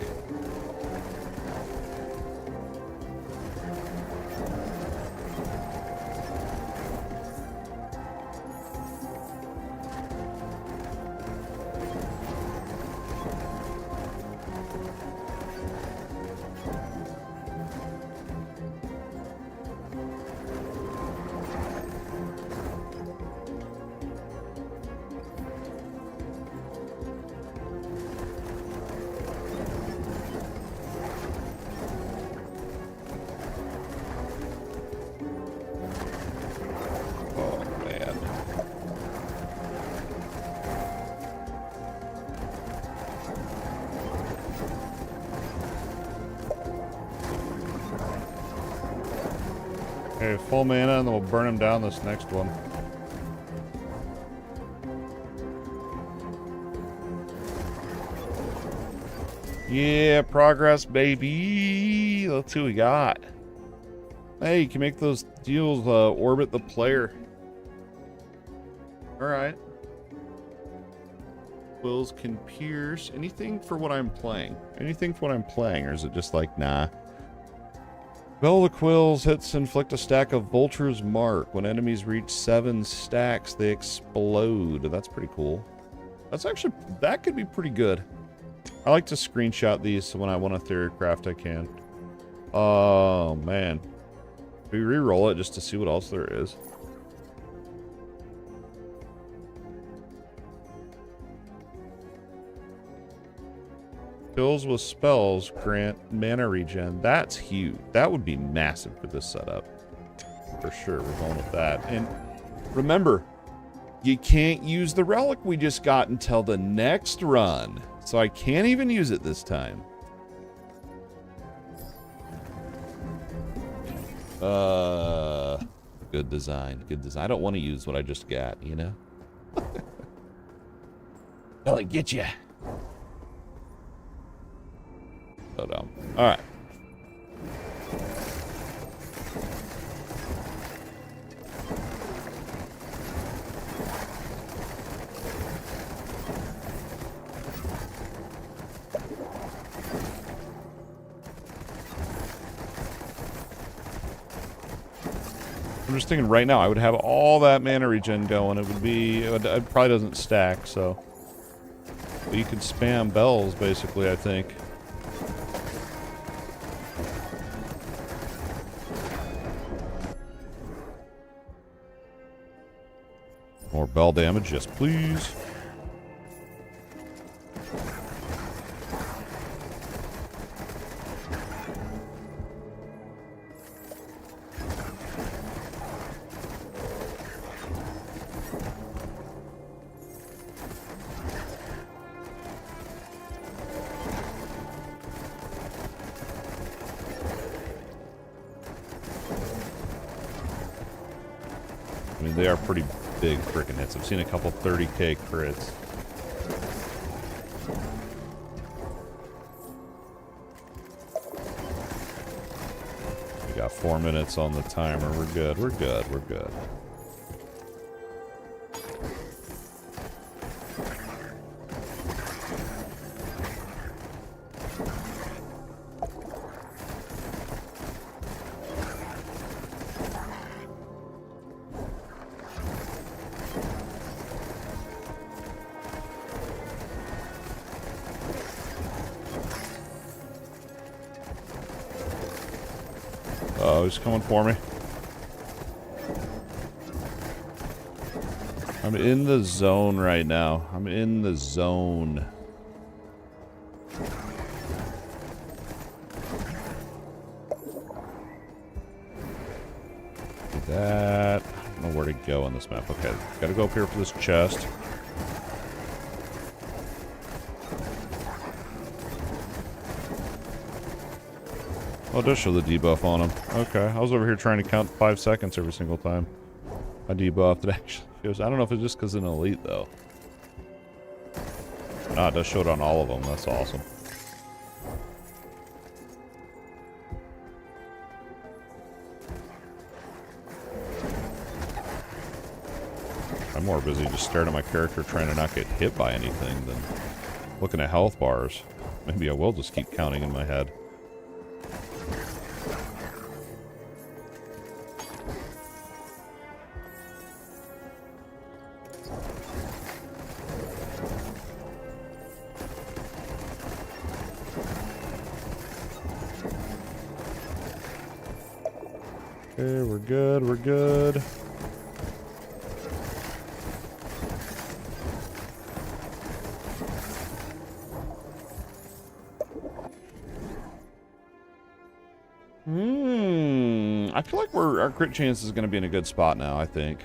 Okay, full mana, and then we'll burn him down this next one. Yeah, progress, baby. Let's see what we got. Hey, you can make those deals orbit the player. Alright. Quills can pierce. Anything for what I'm playing? Anything for what I'm playing, or is it just like, nah? Bell of the Quills hits inflict a stack of Vulture's Mark. When enemies reach 7 stacks, they explode. That's pretty cool. That's actually, that could be pretty good. I like to screenshot these so when I want a Theorycraft I can. Oh, man. We re-roll it just to see what else there is. Spills with spells grant mana regen. That's huge. That would be massive for this setup. For sure, we're going with that. And remember, you can't use the relic we just got until the next run. So I can't even use it this time. Good design. Good design. I don't want to use what I just got, you know? Well, it get you. So dumb. All right. I'm just thinking right now, I would have all that mana regen going. It would be, it probably doesn't stack, so. But you could spam bells, basically, I think. More bell damage, yes please. I mean, they are pretty big freaking hits. I've seen a couple 30k crits. We got 4 minutes on the timer. We're good. We're good. We're good. Oh, he's coming for me. I'm in the zone right now. I'm in the zone. That. I don't know where to go on this map. Okay, gotta go up here for this chest. Oh, it does show the debuff on him. Okay, I was over here trying to count 5 seconds every single time I debuffed. It actually shows. I don't know if it's just because it's an elite, though. No, it does show it on all of them. That's awesome. I'm more busy just staring at my character trying to not get hit by anything than looking at health bars. Maybe I will just keep counting in my head. Okay, we're good, we're good. I feel like our crit chance is going to be in a good spot now, I think.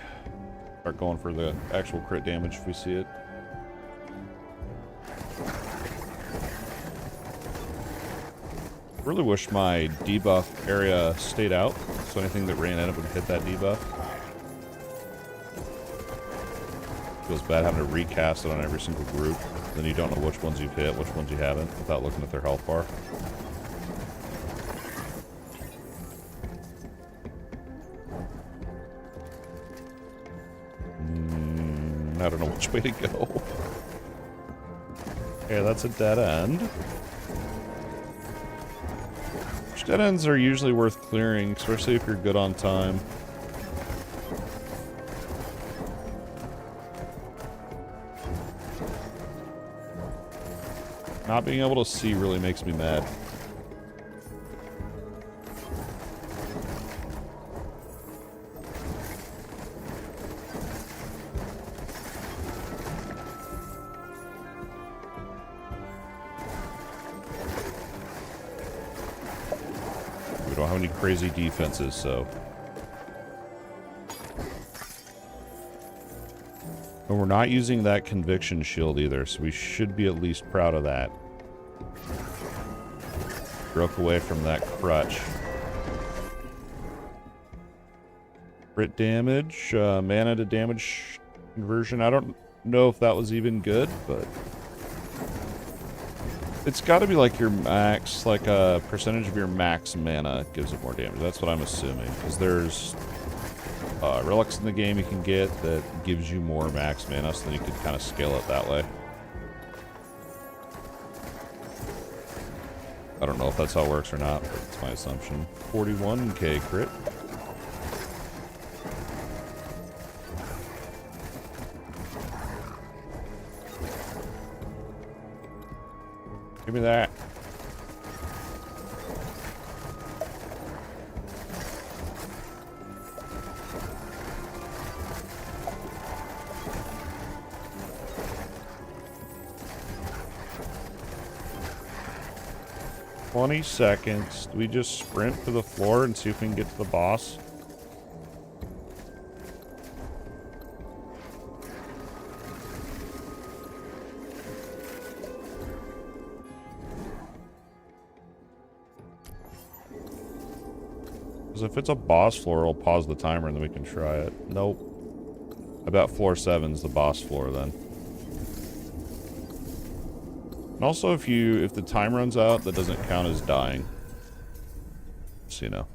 Start going for the actual crit damage if we see it. Really wish my debuff area stayed out, so anything that ran in it would hit that debuff. Feels bad having to recast it on every single group. Then you don't know which ones you've hit, which ones you haven't, without looking at their health bar. I don't know which way to go. Okay, that's a dead end. Which dead ends are usually worth clearing, especially if you're good on time. Not being able to see really makes me mad. have any crazy defenses, so. And we're not using that conviction shield either, so we should be at least proud of that. Broke away from that crutch. Crit damage, mana to damage conversion. I don't know if that was even good, but it's got to be like your max, like a percentage of your max mana gives it more damage. That's what I'm assuming, because there's relics in the game you can get that gives you more max mana, so then you can kind of scale it that way. I don't know if that's how it works or not, but it's my assumption. 41k crit. Give me that. "20 seconds. Do we just sprint to the floor and see if we can get to the boss?" Because if it's a boss floor, it'll pause the timer and then we can try it. Nope. I bet floor 7's the boss floor then. And also, if the time runs out, that doesn't count as dying. So you know.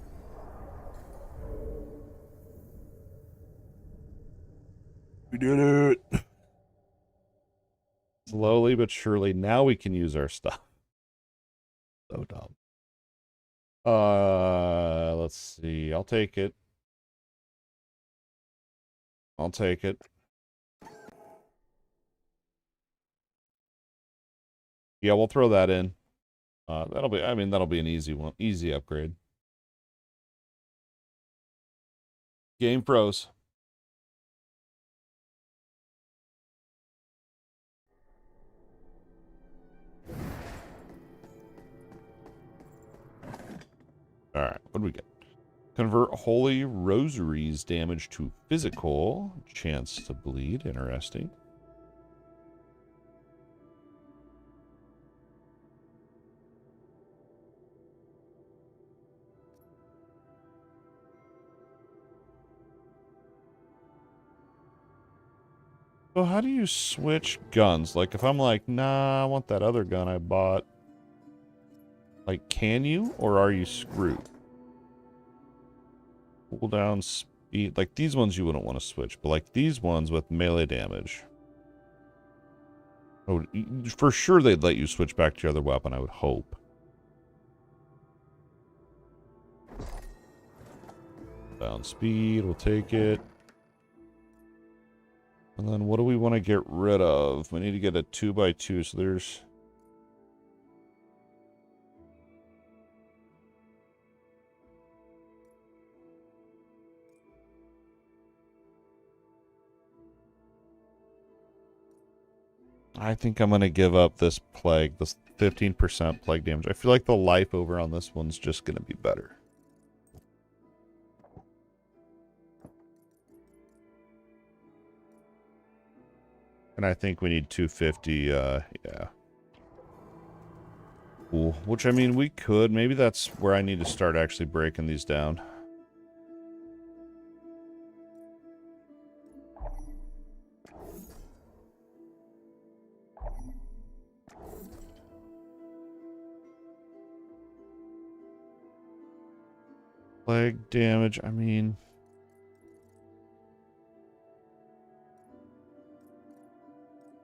We did it! Slowly but surely, now we can use our stuff. So dumb. Let's see. I'll take it. I'll take it. Yeah, we'll throw that in. That'll be an easy one. Easy upgrade. Game froze. Alright, what do we get? Convert Holy Rosaries damage to physical. Chance to bleed. Interesting. So how do you switch guns? Like, if I'm like, nah, I want that other gun I bought. Like, can you? Or are you screwed? Cooldown speed. Like, these ones you wouldn't want to switch. But, like, these ones with melee damage. Oh, for sure they'd let you switch back to your other weapon, I would hope. Down speed, we'll take it. And then what do we want to get rid of? We need to get a 2x2, so there's... I think I'm going to give up this plague, this 15% plague damage. I feel like the life over on this one's just going to be better. And I think we need 250, yeah. Cool. Which, I mean, we could. Maybe that's where I need to start actually breaking these down. Plague damage, I mean...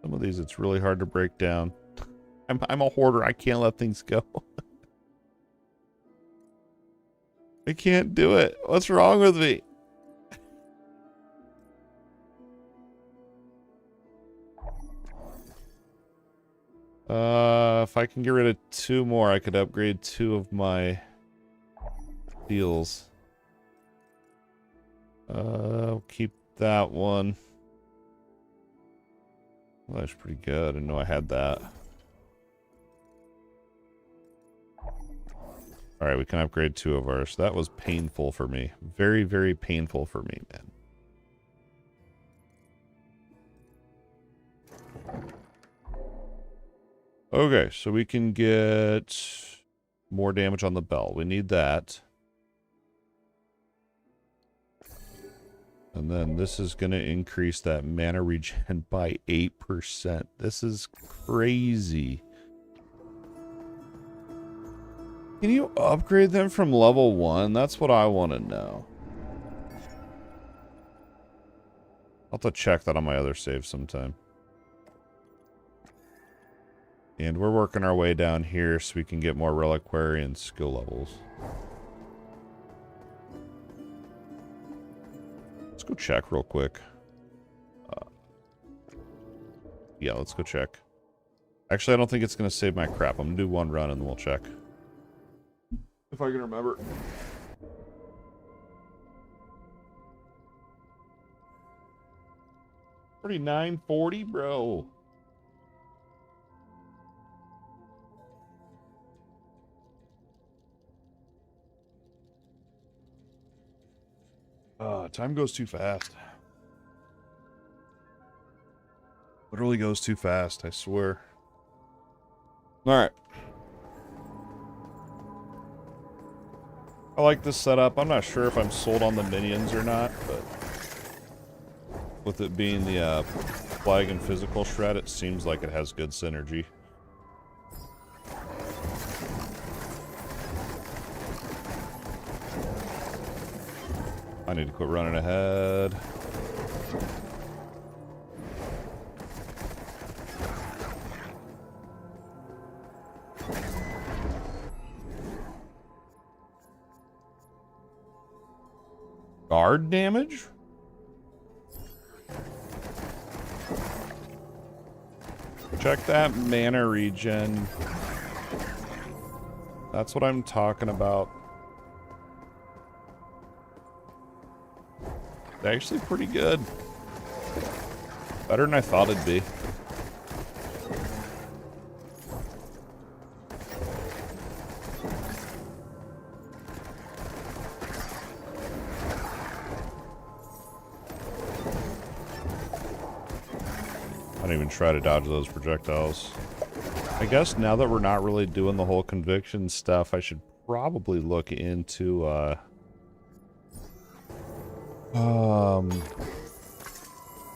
Some of these it's really hard to break down. I'm a hoarder. I can't let things go. I can't do it. What's wrong with me? If I can get rid of 2 more, I could upgrade 2 of my deals. I'll keep that one. Well, that's pretty good. I didn't know I had that. All right, we can upgrade 2 of ours. That was painful for me. Very, very painful for me, man. Okay, so we can get more damage on the bell. We need that. And then this is going to increase that mana regen by 8%. This is crazy. Can you upgrade them from level 1? That's what I want to know. I'll have to check that on my other save sometime. And we're working our way down here so we can get more reliquary and skill levels. Let's go check real quick. Yeah, let's go check. Actually, I don't think it's going to save my crap. I'm going to do one run and then we'll check. If I can remember. $39.40, bro. Time goes too fast. Literally goes too fast, I swear. Alright. I like this setup. I'm not sure if I'm sold on the minions or not, but with it being the flag and physical shred, it seems like it has good synergy. I need to quit running ahead. Guard damage? Check that mana regen. That's what I'm talking about. It's actually pretty good. Better than I thought it'd be. I don't even try to dodge those projectiles. I guess now that we're not really doing the whole conviction stuff, I should probably look into,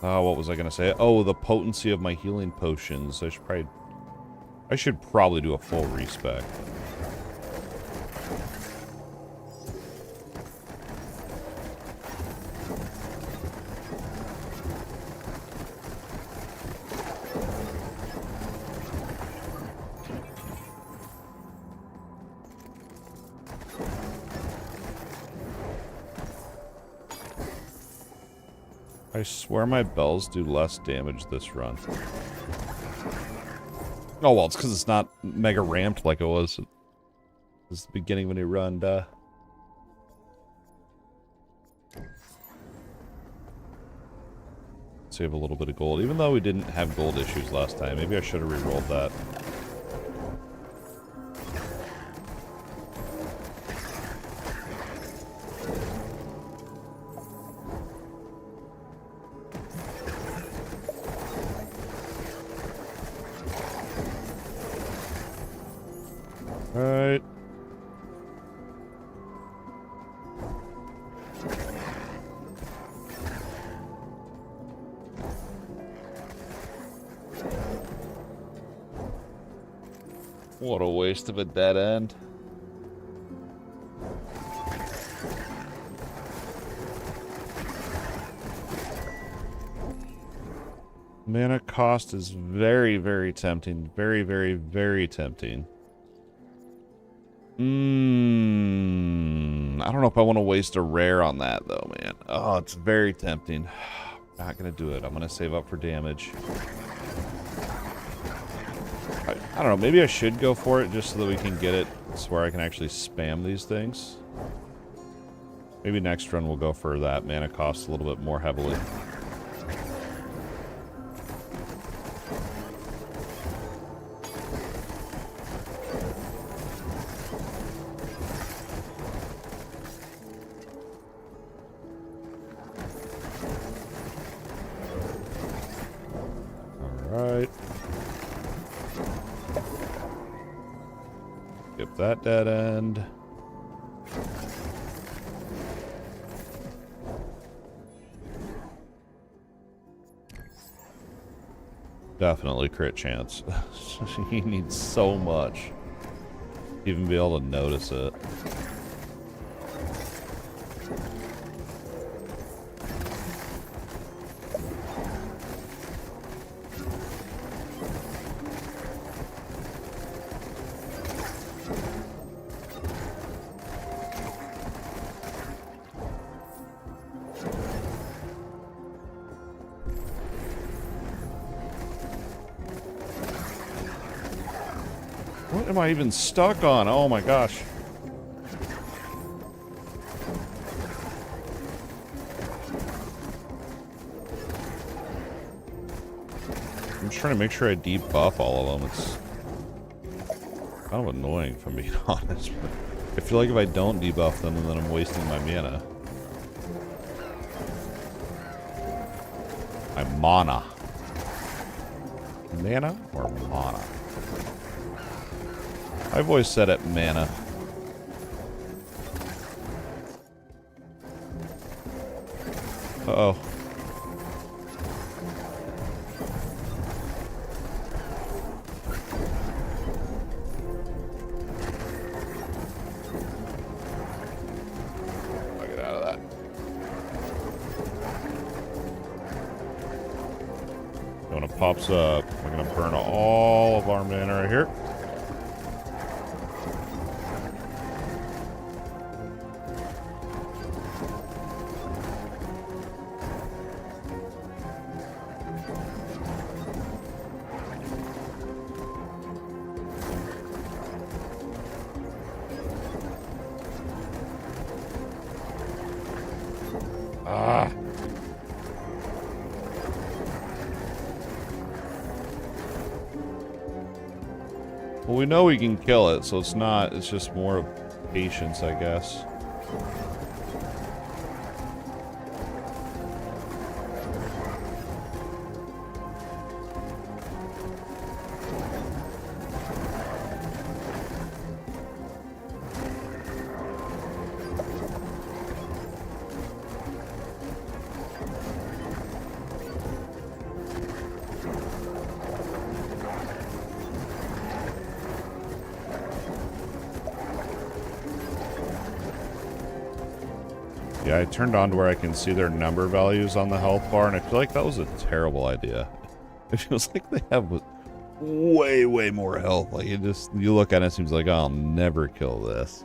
what was I gonna say? Oh, the potency of my healing potions. I should probably do a full respec. I swear my bells do less damage this run. Oh, well, it's because it's not mega ramped like it was. It was the beginning of a new run, duh. Save a little bit of gold. Even though we didn't have gold issues last time, maybe I should have re-rolled that. Alright. What a waste of a dead end. Mana cost is very, very tempting. Very, very, very tempting. I don't know if I want to waste a rare on that, though, man. Oh, it's very tempting. Not going to do it. I'm going to save up for damage. I don't know. Maybe I should go for it just so that we can get it to where I can actually spam these things. Maybe next run we'll go for that mana cost a little bit more heavily. Skip that dead end. Definitely crit chance. He needs so much to even be able to notice it. What am I even stuck on? Oh my gosh. I'm just trying to make sure I debuff all of them. It's kind of annoying, if I'm being honest. But I feel like if I don't debuff them, then I'm wasting my mana. My mana. Mana or mana? I've always said it mana. Uh-oh. I'll get out of that. When it pops up, we're gonna burn all of our mana right here. Well, we know we can kill it, so it's just more of patience, I guess. Yeah, I turned on to where I can see their number values on the health bar, and I feel like that was a terrible idea. It feels like they have way, way more health. Like, you look at it, it seems like, oh, I'll never kill this.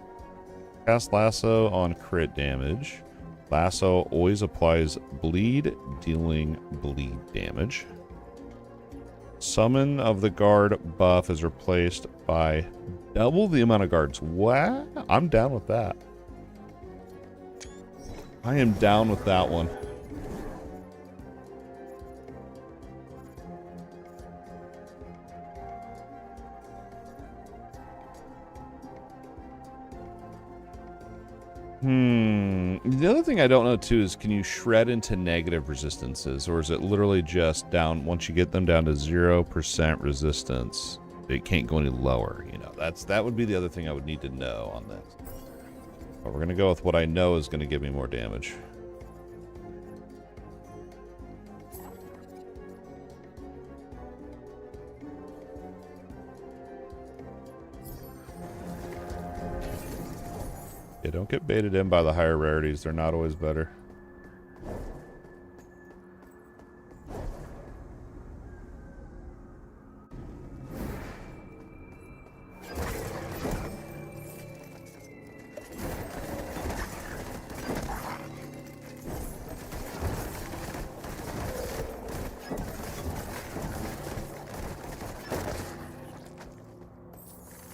Cast Lasso on crit damage. Lasso always applies bleed, dealing bleed damage. Summon of the guard buff is replaced by double the amount of guards. What? I'm down with that. I am down with that one. The other thing I don't know too is, can you shred into negative resistances, or is it literally just down once you get them down to 0% resistance? It can't go any lower. You know, that would be the other thing I would need to know on this. But we're gonna go with what I know is gonna give me more damage. Yeah, don't get baited in by the higher rarities. They're not always better.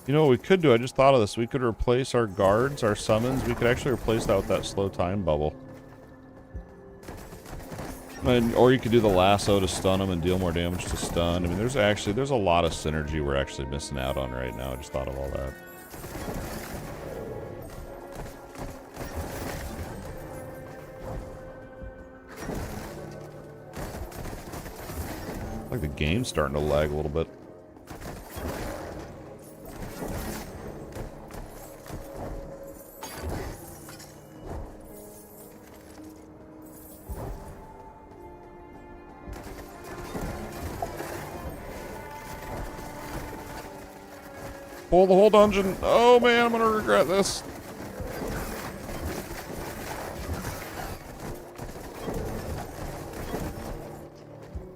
You know what we could do? I just thought of this. We could replace our guards, our summons. We could actually replace that with that slow time bubble. Or you could do the lasso to stun them and deal more damage to stun. I mean, there's a lot of synergy we're actually missing out on right now. I just thought of all that. Like the game's starting to lag a little bit. Pull the whole dungeon. Oh man, I'm gonna regret this.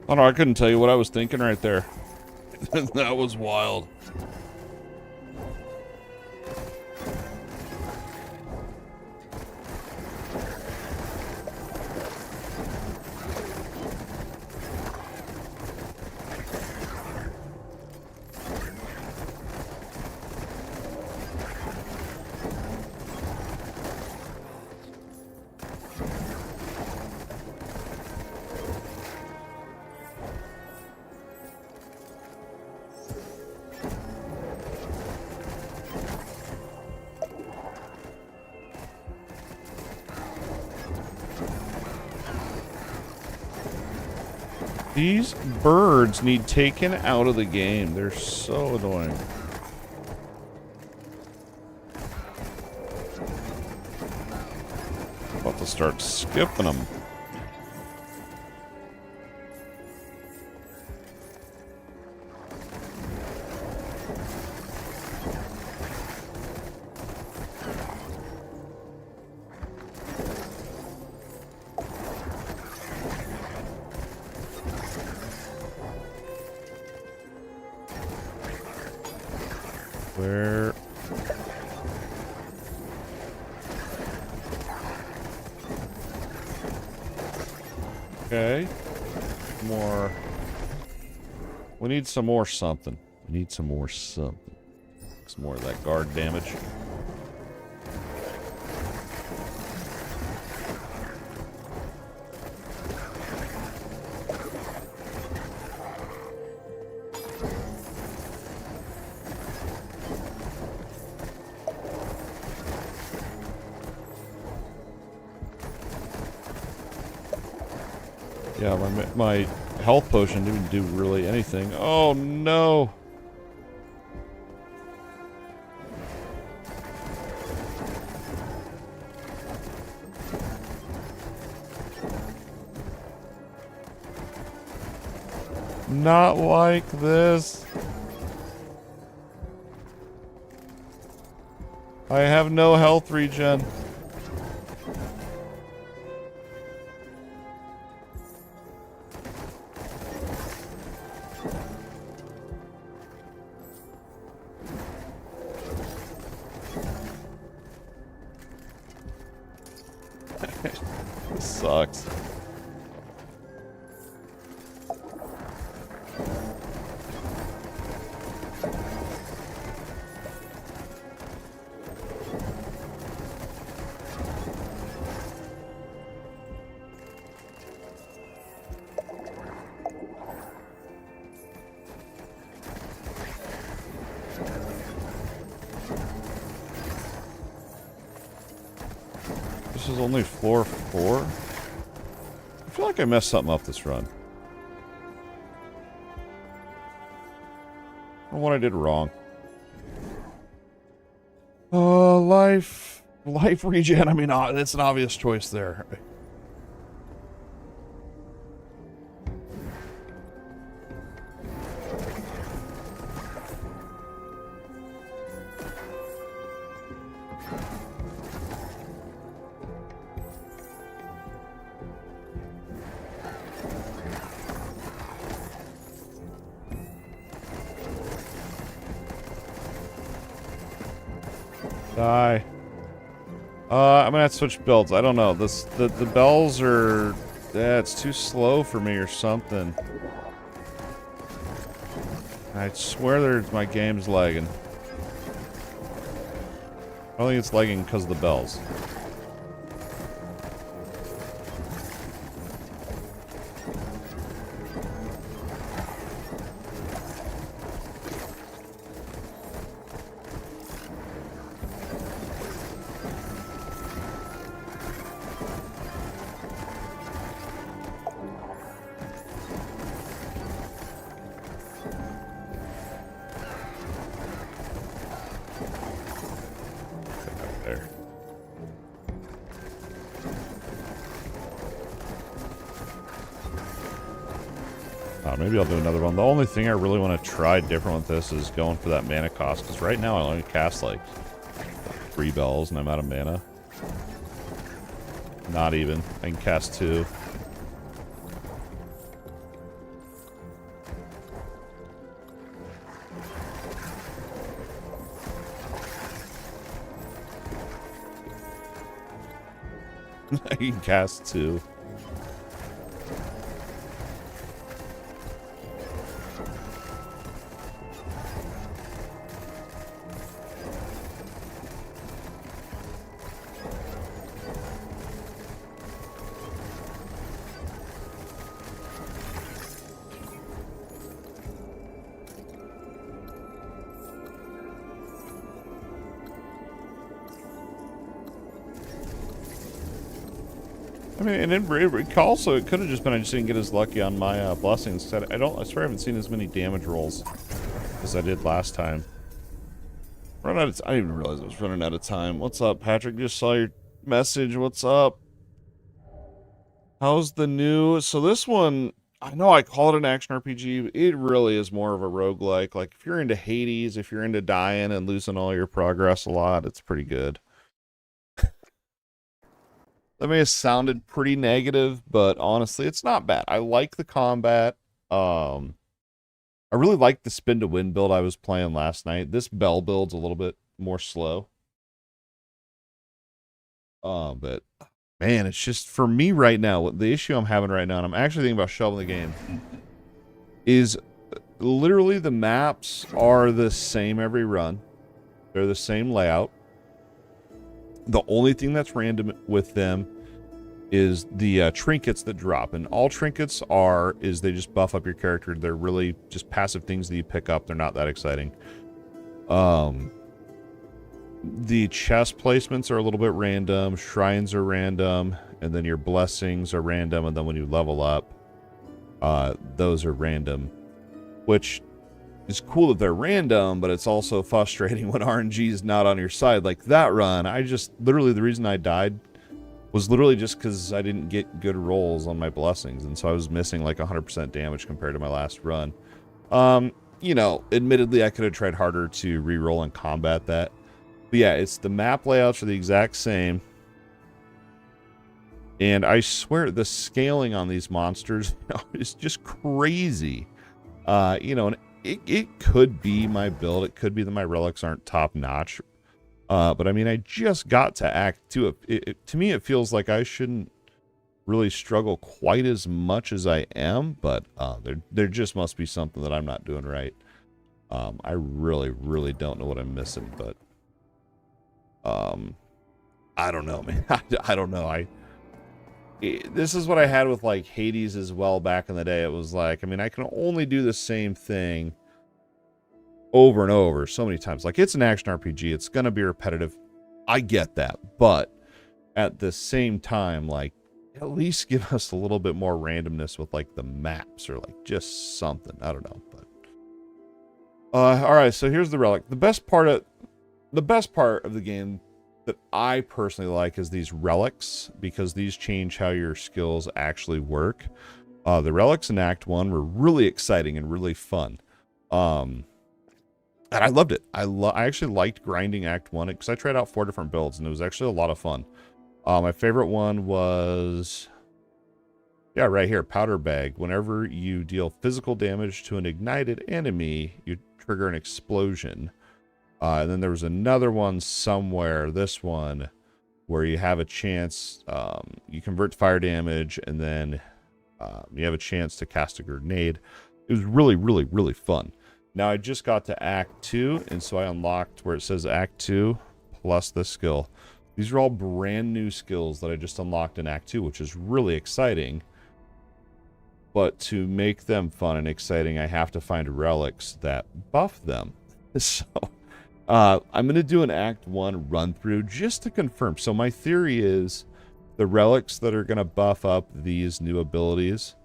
Oh no, I couldn't tell you what I was thinking right there. That was wild. These birds need taken out of the game. They're so annoying. I'm about to start skipping them. Where? Okay. More. We need some more something. We need some more something. Some more of that guard damage. Yeah, my health potion didn't do really anything. Oh no! Not like this. I have no health regen. This sucks. This is only floor 4? I feel like I messed something up this run. I don't know what I did wrong. Life regen. I mean, it's an obvious choice there. Die. I'm gonna have to switch builds. I don't know. The bells are... Yeah, it's too slow for me or something. I swear my game's lagging. I don't think it's lagging because of the bells. Maybe I'll do another one. The only thing I really want to try different with this is going for that mana cost, because right now I only cast like 3 bells and I'm out of mana. Not even. I can cast 2. I can cast 2. I mean, and it also, it could have just been I just didn't get as lucky on my blessings. I swear I haven't seen as many damage rolls as I did last time. I didn't even realize I was running out of time. What's up, Patrick? Just saw your message. What's up? How's the new... So this one, I know I call it an action RPG, but it really is more of a roguelike. Like, if you're into Hades, if you're into dying and losing all your progress a lot, it's pretty good. That may have sounded pretty negative, but honestly, it's not bad. I like the combat. I really like the spin to win build I was playing last night. This bell build's a little bit more slow. But man, it's just for me right now, the issue I'm having right now, and I'm actually thinking about shelving the game, is literally the maps are the same every run. They're the same layout. The only thing that's random with them is the trinkets that drop. And all trinkets is they just buff up your character. They're really just passive things that you pick up. They're not that exciting. The chest placements are a little bit random. Shrines are random. And then your blessings are random. And then when you level up, those are random. Which is cool that they're random, but it's also frustrating when RNG is not on your side. Like that run, literally the reason I died was literally just because I didn't get good rolls on my blessings, and so I was missing like 100% damage compared to my last run. You know, admittedly, I could have tried harder to re-roll and combat that. But yeah, it's the map layouts are the exact same. And I swear, the scaling on these monsters is just crazy. You know, and it could be my build. It could be that my relics aren't top-notch. But I mean, I just got to Act 2. To me, it feels like I shouldn't really struggle quite as much as I am. But there just must be something that I'm not doing right. I really, really don't know what I'm missing. But I don't know, man. I don't know. This is what I had with like Hades as well back in the day. It was like, I mean, I can only do the same thing over and over so many times. Like, it's an action RPG. It's going to be repetitive. I get that. But at the same time, like, at least give us a little bit more randomness with like the maps or like just something. I don't know. But all right, so here's the relic. The best part of the game that I personally like is these relics, because these change how your skills actually work. The relics in Act 1 were really exciting and really fun. And I loved it. I actually liked grinding Act 1 because I tried out 4 different builds and it was actually a lot of fun. My favorite one was, yeah, right here, Powder Bag. Whenever you deal physical damage to an ignited enemy, you trigger an explosion. And then there was another one somewhere, this one, where you have a chance, you convert to fire damage, and then you have a chance to cast a grenade. It was really, really, really fun. Now, I just got to Act 2, and so I unlocked where it says Act 2 plus this skill. These are all brand new skills that I just unlocked in Act 2, which is really exciting. But to make them fun and exciting, I have to find relics that buff them. So I'm going to do an Act 1 run-through just to confirm. So my theory is the relics that are going to buff up these new abilities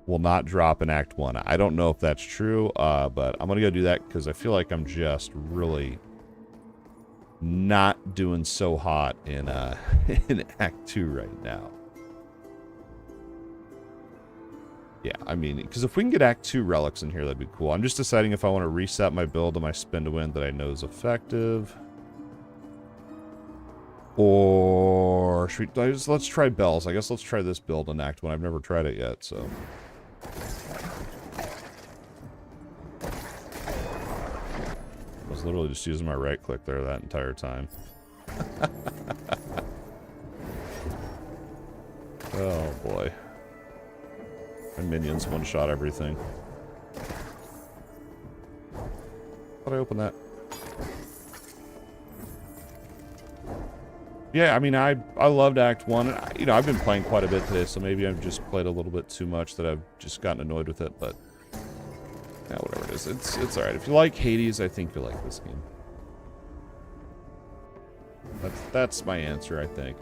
will not drop in Act 1. I don't know if that's true, but I'm going to go do that because I feel like I'm just really not doing so hot in, in Act 2 right now. Yeah, I mean, because if we can get Act 2 relics in here, that'd be cool. I'm just deciding if I want to reset my build to my spin to win that I know is effective. Or should we, let's try bells. I guess let's try this build in Act 1. I've never tried it yet, so. I was literally just using my right click there that entire time. Oh boy. My minions one-shot everything. How'd I open that? Yeah, I mean, I loved Act 1. You know, I've been playing quite a bit today, so maybe I've just played a little bit too much that I've just gotten annoyed with it, but yeah, whatever it is. It's alright. If you like Hades, I think you'll like this game. That's my answer, I think.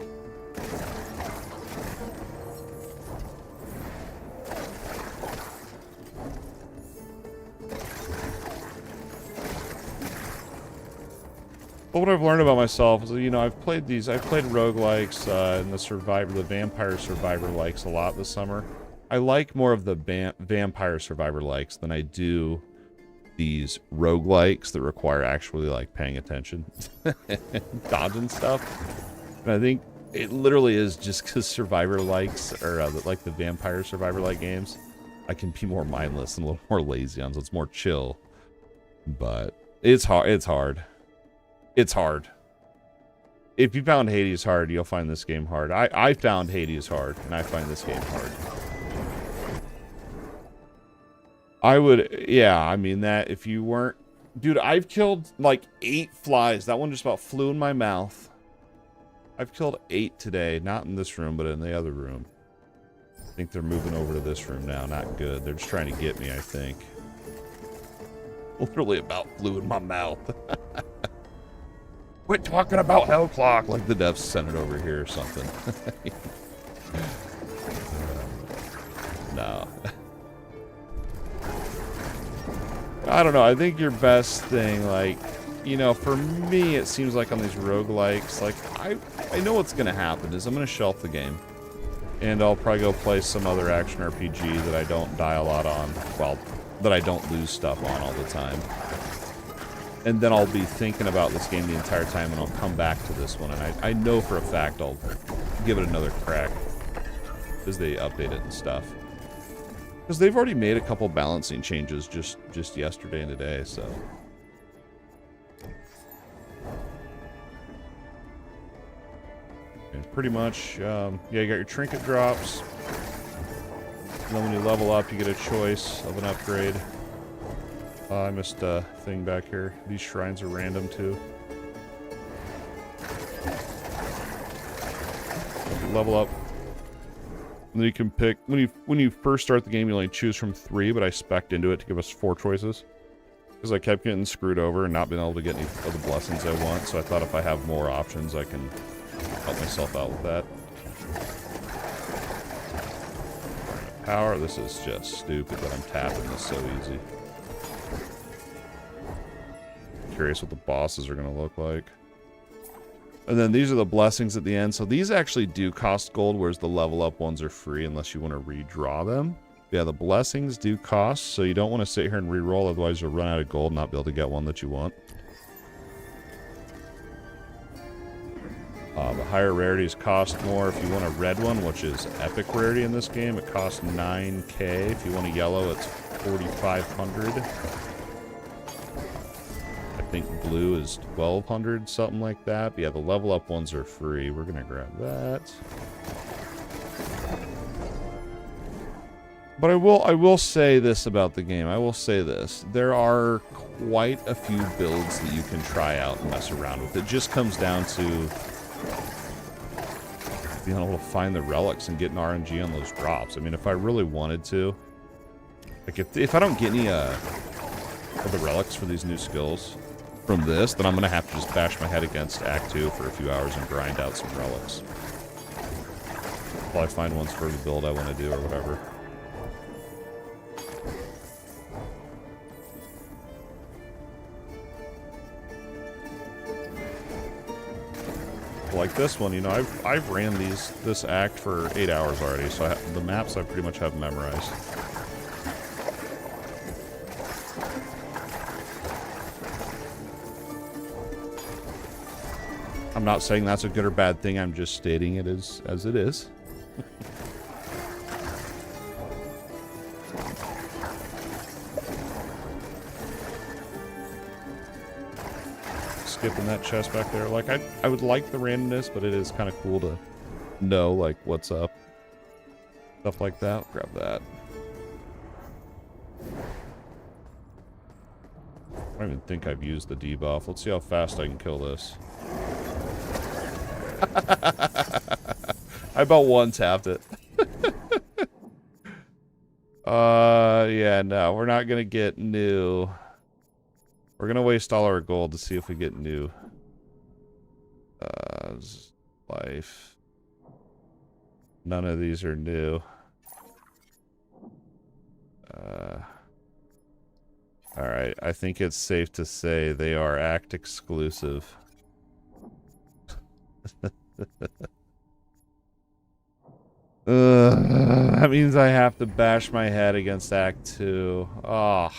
But what I've learned about myself is, you know, I've played roguelikes and the vampire survivor likes a lot this summer. I like more of the vampire survivor likes than I do these roguelikes that require actually like paying attention, dodging stuff. And I think it literally is just because survivor likes, or like the vampire survivor like games, I can be more mindless and a little more lazy on, so it's more chill. But it's hard. It's hard. It's hard. If you found Hades hard, you'll find this game hard. I found Hades hard, and I find this game hard. I would, yeah, I mean that if you weren't... Dude, I've killed like 8 flies. That one just about flew in my mouth. I've killed 8 today. Not in this room, but in the other room. I think they're moving over to this room now. Not good. They're just trying to get me, I think. Literally about flew in my mouth. Quit talking about Hell Clock, like the devs sent it over here or something. No. I don't know. I think your best thing, like, you know, for me, it seems like on these roguelikes, like, I know what's going to happen is I'm going to shelf the game. And I'll probably go play some other action RPG that I don't die a lot on. Well, that I don't lose stuff on all the time. And then I'll be thinking about this game the entire time, and I'll come back to this one. And I know for a fact I'll give it another crack as they update it and stuff. Because they've already made a couple balancing changes just yesterday and today, so. And pretty much, yeah, you got your trinket drops. And then when you level up, you get a choice of an upgrade. I missed a thing back here. These shrines are random too. Level up. And then you can pick when you first start the game, you only choose from 3, but I spec'd into it to give us 4 choices. Because I kept getting screwed over and not being able to get any of the blessings I want, so I thought if I have more options I can help myself out with that. Power, this is just stupid that I'm tapping this so easy. Curious what the bosses are going to look like. And then these are the blessings at the end. So these actually do cost gold, whereas the level up ones are free unless you want to redraw them. Yeah, the blessings do cost, so you don't want to sit here and reroll, otherwise you'll run out of gold and not be able to get one that you want. The higher rarities cost more. If you want a red one, which is epic rarity in this game, it costs 9k. If you want a yellow, it's 4,500. I think blue is 1,200, something like that. But yeah, the level up ones are free. We're gonna grab that. But I will say this about the game. I will say this. There are quite a few builds that you can try out and mess around with. It just comes down to being able to find the relics and getting RNG on those drops. I mean, if I really wanted to, like if I don't get any of the relics for these new skills from this, then I'm gonna have to just bash my head against Act 2 for a few hours and grind out some relics. While I find ones for the build I want to do or whatever. Like this one, you know, I've ran this act for 8 hours already, so the maps I pretty much have memorized. I'm not saying that's a good or bad thing. I'm just stating it as it is. Skipping that chest back there. Like, I would like the randomness, but it is kind of cool to know, like, what's up. Stuff like that. Grab that. I don't even think I've used the debuff. Let's see how fast I can kill this. I about one-tapped it. Yeah, no, we're not gonna get new. We're gonna waste all our gold to see if we get new. Life. None of these are new. Alright, I think it's safe to say they are act exclusive. That means I have to bash my head against Act 2. Oh.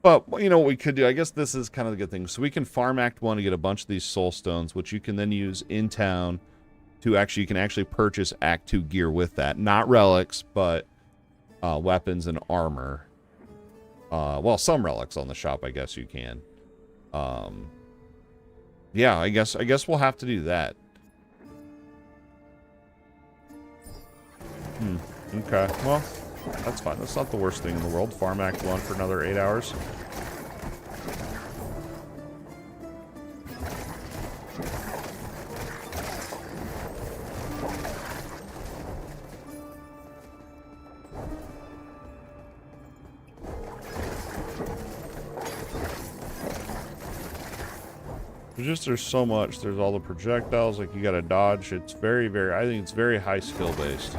But, you know what we could do? I guess this is kind of the good thing. So we can farm Act 1 to get a bunch of these soul stones, which you can then use in town to actually, you can actually purchase Act 2 gear with that. Not relics, but weapons and armor. Well, some relics on the shop, I guess you can. Yeah, I guess we'll have to do that. Okay, well, that's fine. That's not the worst thing in the world. Farm Act 1 for another 8 hours. There's so much. There's all the projectiles, like you gotta dodge. It's very, I think it's very high skill based.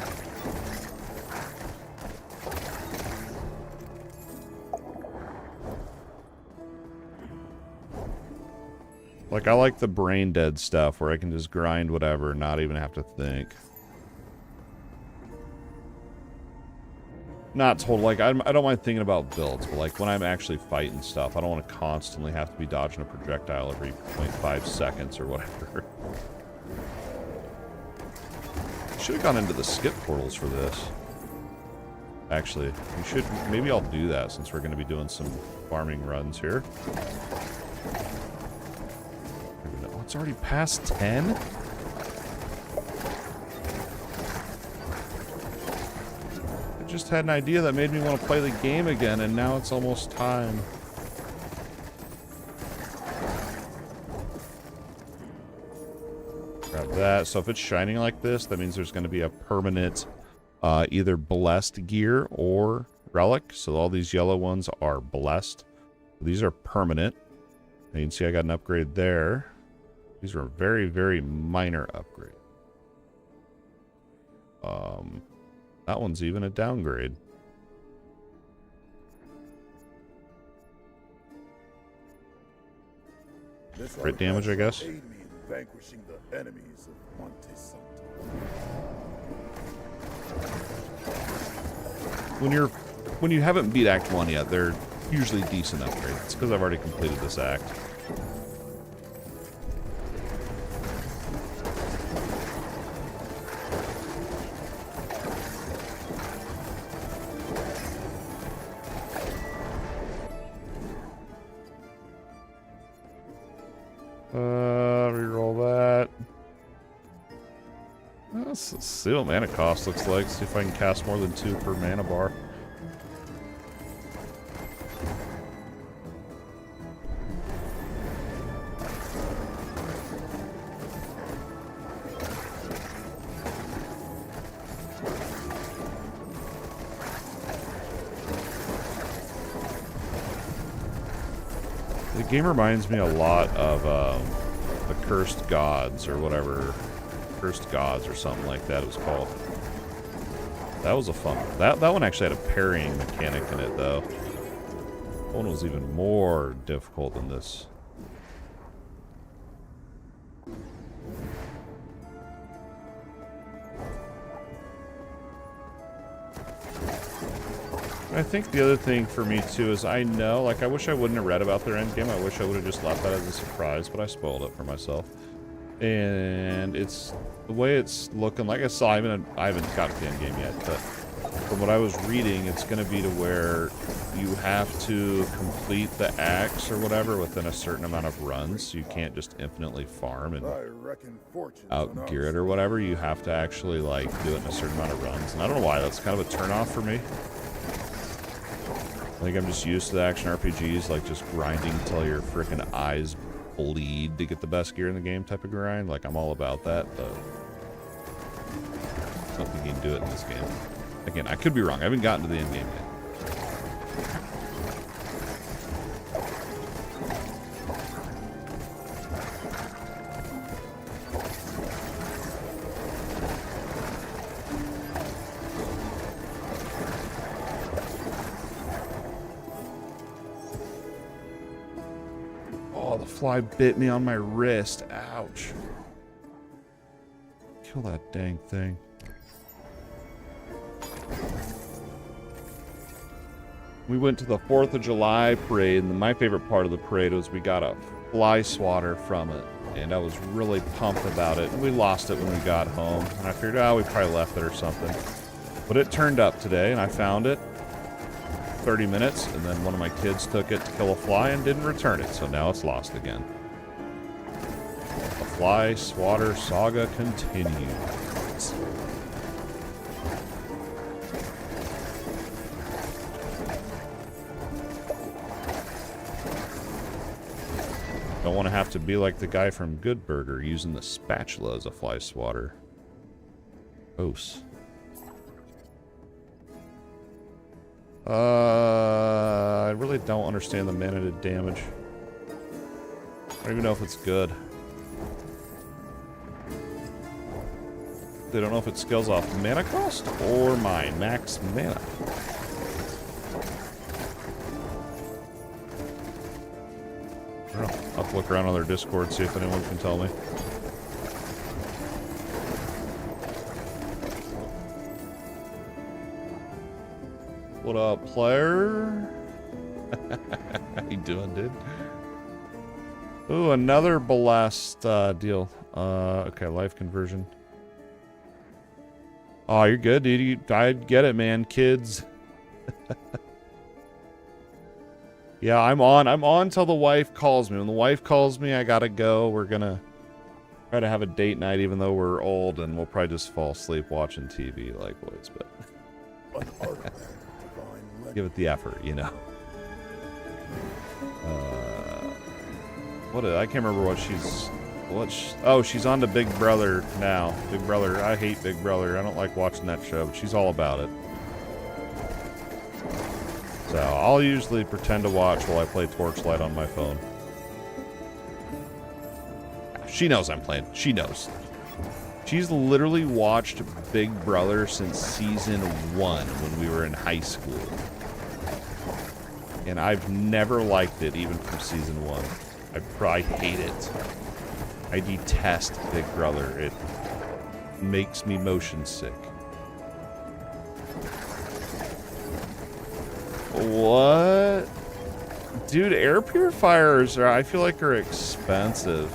Like, I like the brain dead stuff where I can just grind whatever and not even have to think. Not total, like, I don't mind thinking about builds, but like when I'm actually fighting stuff, I don't want to constantly have to be dodging a projectile every 0.5 seconds or whatever. Should have gone into the skip portals for this. Actually, we should, maybe I'll do that since we're going to be doing some farming runs here. Oh, it's already past 10? I just had an idea that made me want to play the game again, and now it's almost time. Grab that. So if it's shining like this, that means there's going to be a permanent either blessed gear or relic. So all these yellow ones are blessed. These are permanent. And you can see I got an upgrade there. These are a very minor upgrade. That one's even a downgrade. Crit damage, I guess. Vanquishing the enemies of Monte When you haven't beat Act 1 yet, they're usually decent upgrades. It's because I've already completed this act. Reroll that. Let's see what mana cost looks like. See if I can cast more than 2 per mana bar. The game reminds me a lot of the Cursed Gods or whatever. Cursed Gods or something like that it was called. That was a fun one. That one actually had a parrying mechanic in it, though. That one was even more difficult than this. I think the other thing for me too is I know, like, I wish I wouldn't have read about their endgame. I wish I would have just left that as a surprise, but I spoiled it for myself. And it's the way it's looking. Like I saw, I haven't got to the endgame yet, but from what I was reading, it's going to be to where you have to complete the axe or whatever within a certain amount of runs. So you can't just infinitely farm and outgear it or whatever. You have to actually, like, do it in a certain amount of runs. And I don't know why. That's kind of a turnoff for me. I think I'm just used to the action RPGs, like just grinding until your freaking eyes bleed to get the best gear in the game type of grind. Like, I'm all about that, but I don't think you can do it in this game. Again, I could be wrong. I haven't gotten to the end game yet. Oh, the fly bit me on my wrist. Ouch. Kill that dang thing. We went to the 4th of July parade, and my favorite part of the parade was we got a fly swatter from it, and I was really pumped about it. And we lost it when we got home, and I figured, oh, we probably left it or something. But it turned up today, and I found it 30 minutes, and then one of my kids took it to kill a fly and didn't return it, so now it's lost again. The fly swatter saga continues. Don't want to have to be like the guy from Good Burger using the spatula as a fly swatter. Gross. I really don't understand the mana to damage. I don't even know if it's good. They don't know if it scales off mana cost or my max mana. I don't know. I'll have to look around on their Discord, see if anyone can tell me. What up, player? How you doing, dude? Ooh, another blast deal. Okay, life conversion. Oh, you're good, dude. I get it, man. Kids. Yeah, I'm on till the wife calls me. When the wife calls me, I gotta go. We're gonna try to have a date night, even though we're old, and we'll probably just fall asleep watching TV like boys, but give it the effort, you know. I can't remember what she's... oh, she's on to Big Brother now. Big Brother. I hate Big Brother. I don't like watching that show, but she's all about it. So, I'll usually pretend to watch while I play Torchlight on my phone. She knows I'm playing. She knows. She's literally watched Big Brother since season 1 when we were in high school. And I've never liked it, even from season 1. I hate it. I detest Big Brother. It makes me motion sick. What? Dude, air purifiers I feel like are expensive.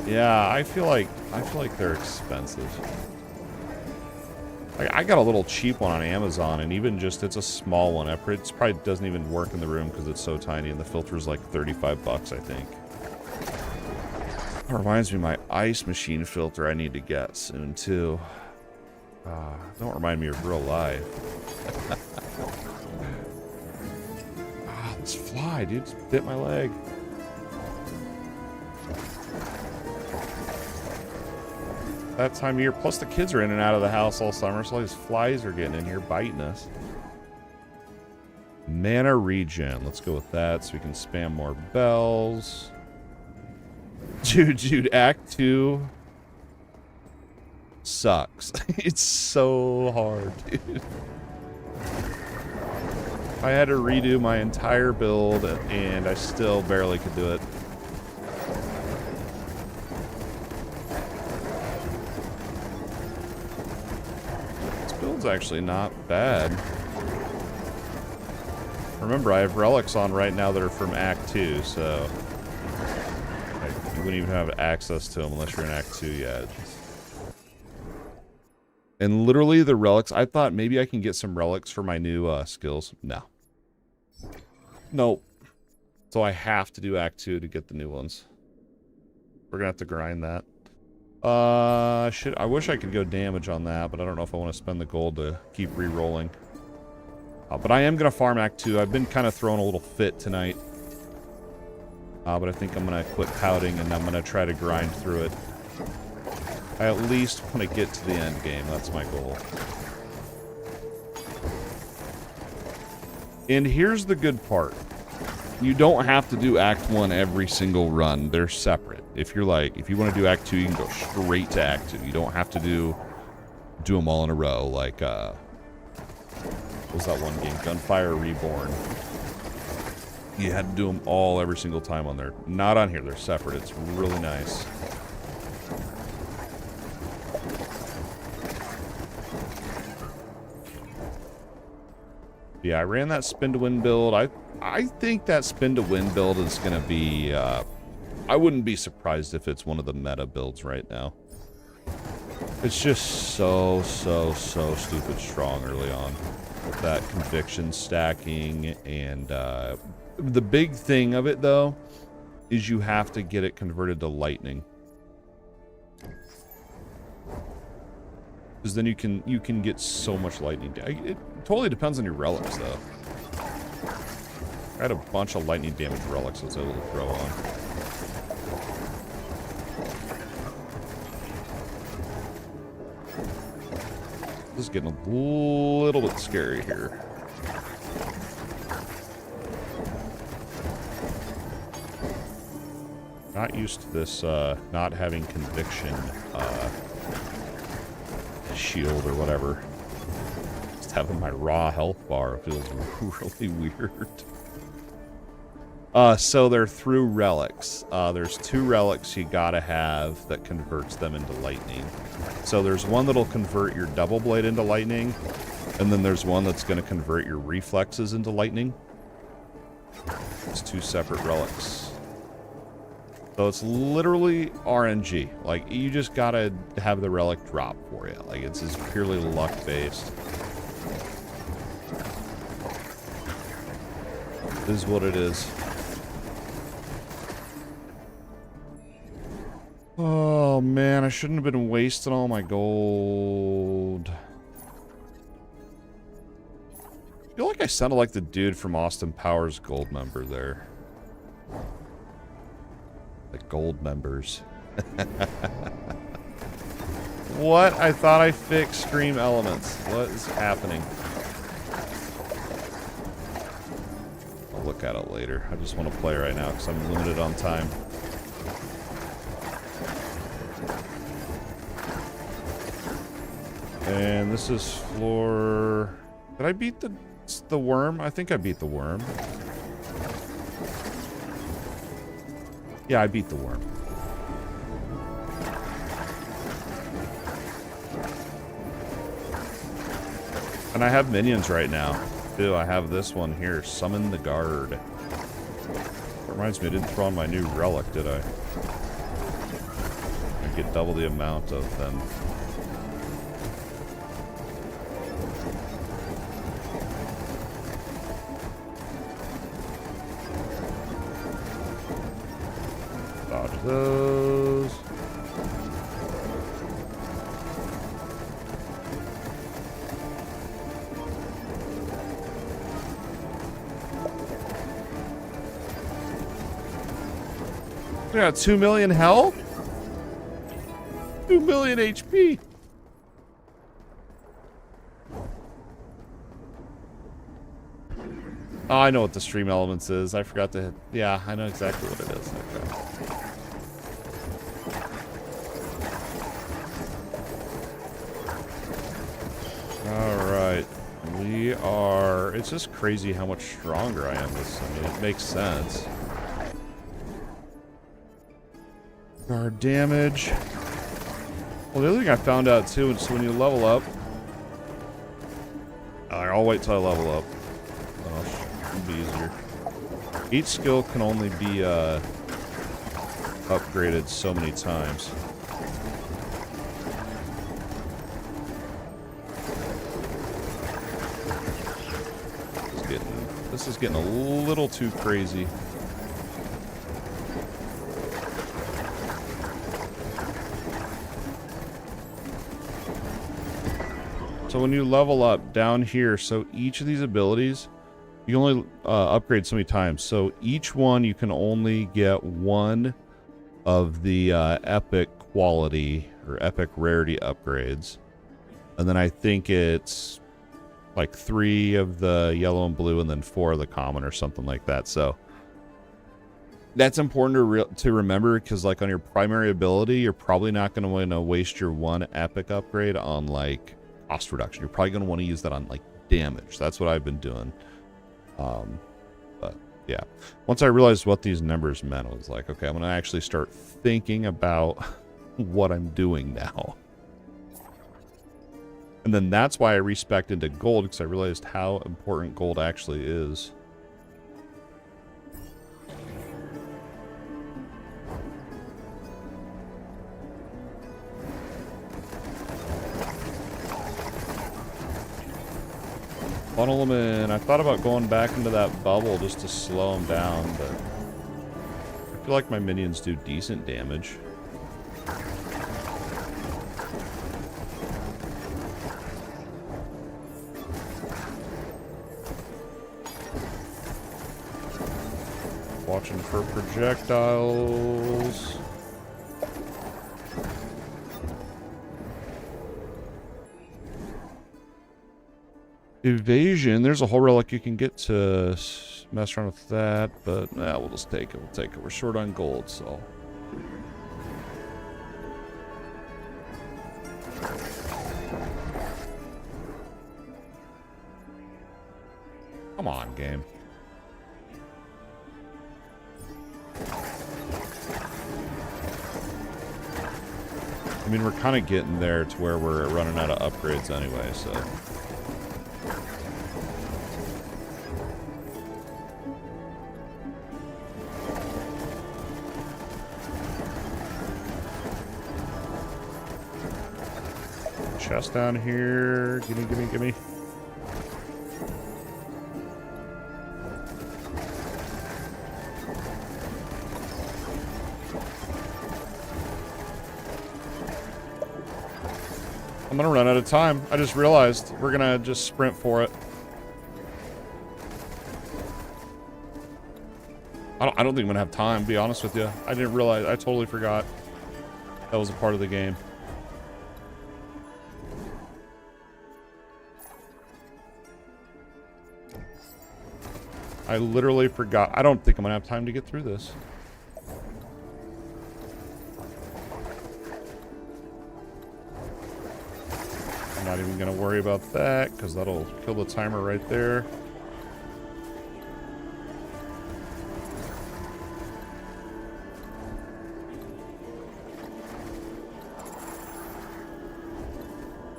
Yeah, I feel like they're expensive. Like, I got a little cheap one on Amazon, and even just, it's a small one. It probably doesn't even work in the room because it's so tiny, and the filter's like 35 bucks, I think. That reminds me of my ice machine filter I need to get soon, too. Don't remind me of real life. This fly, dude, just bit my leg. That time of year, plus the kids are in and out of the house all summer, so all these flies are getting in here biting us. Mana regen, let's go with that so we can spam more bells. Dude, Act 2 sucks. It's so hard, dude. I had to redo my entire build, and I still barely could do it. This build's actually not bad. Remember, I have relics on right now that are from Act 2, so you wouldn't even have access to them unless you're in Act 2 yet. And literally the relics, I thought maybe I can get some relics for my new skills. No. Nope. So I have to do Act 2 to get the new ones. We're gonna have to grind that. I wish I could go damage on that, but I don't know if I want to spend the gold to keep re-rolling. But I am gonna farm Act 2. I've been kind of throwing a little fit tonight. But I think I'm gonna quit pouting and I'm gonna try to grind through it. I at least want to get to the end game. That's my goal. And here's the good part. You don't have to do Act 1 every single run. They're separate. If you want to do Act 2, you can go straight to Act 2. You don't have to do them all in a row. Like, what was that one game? Gunfire Reborn. You had to do them all every single time on there. Not on here. They're separate. It's really nice. Yeah, I ran that spin to win build. I think that spin to win build is going to be... I wouldn't be surprised if it's one of the meta builds right now. It's just so stupid strong early on. With that conviction stacking and... the big thing of it, though, is you have to get it converted to lightning. Because then you can get so much lightning. It totally depends on your relics, though. I had a bunch of lightning damage relics I was able to throw on. This is getting a little bit scary here. Not used to this, not having conviction, shield or whatever. Just having my raw health bar feels really weird. So they're through relics. There's 2 relics you gotta have that converts them into lightning. So there's one that'll convert your double blade into lightning, and then there's one that's gonna convert your reflexes into lightning. It's 2 separate relics. So it's literally RNG. Like, you just gotta have the relic drop for you. Like, it's just purely luck-based. This is what it is. Oh, man, I shouldn't have been wasting all my gold. I feel like I sounded like the dude from Austin Powers Gold Member there. The gold members. What? I thought I fixed stream elements. What is happening? I'll look at it later. I just want to play right now because I'm limited on time. And this is floor... Did I beat the worm? I think I beat the worm. Yeah, I beat the worm. And I have minions right now. Too. I have this one here, Summon the Guard. That reminds me, I didn't throw on my new relic, did I? I get double the amount of them. Dodge those. We got 2 million health? 2 million HP. Oh, I know what the stream elements is. I forgot to hit. Yeah, I know exactly what it is. Okay. Alright. We are... It's just crazy how much stronger I am. I mean, it makes sense. Guard damage. Well, the other thing I found out too is when you level up... I'll wait till I level up. It'll be easier. Each skill can only be upgraded so many times. This is getting a little too crazy. So when you level up down here, so each of these abilities, you can only upgrade so many times. So each one, you can only get one of the epic quality or epic rarity upgrades. And then I think it's like 3 of the yellow and blue and then 4 of the common or something like that. So that's important to remember, because like on your primary ability, you're probably not going to want to waste your one epic upgrade on like cost reduction. You're probably going to want to use that on like damage. That's what I've been doing. But yeah, once I realized what these numbers meant, I was like, okay, I'm going to actually start thinking about what I'm doing now. And then that's why I respec'd into gold, because I realized how important gold actually is. Funnel them in. I thought about going back into that bubble just to slow them down, but I feel like my minions do decent damage. Watching for projectiles. Evasion. There's a whole relic you can get to mess around with that, but nah, we'll just take it. We'll take it. We're short on gold, so. Come on, game. I mean, we're kind of getting there to where we're running out of upgrades anyway, so. Chest down here. Gimme, gimme, gimme. I'm gonna run out of time. I just realized we're gonna just sprint for it. I don't think I'm gonna have time, to be honest with you. I didn't realize. I totally forgot that was a part of the game. I literally forgot. I don't think I'm gonna have time to get through this. I'm not even gonna worry about that, because that'll kill the timer right there.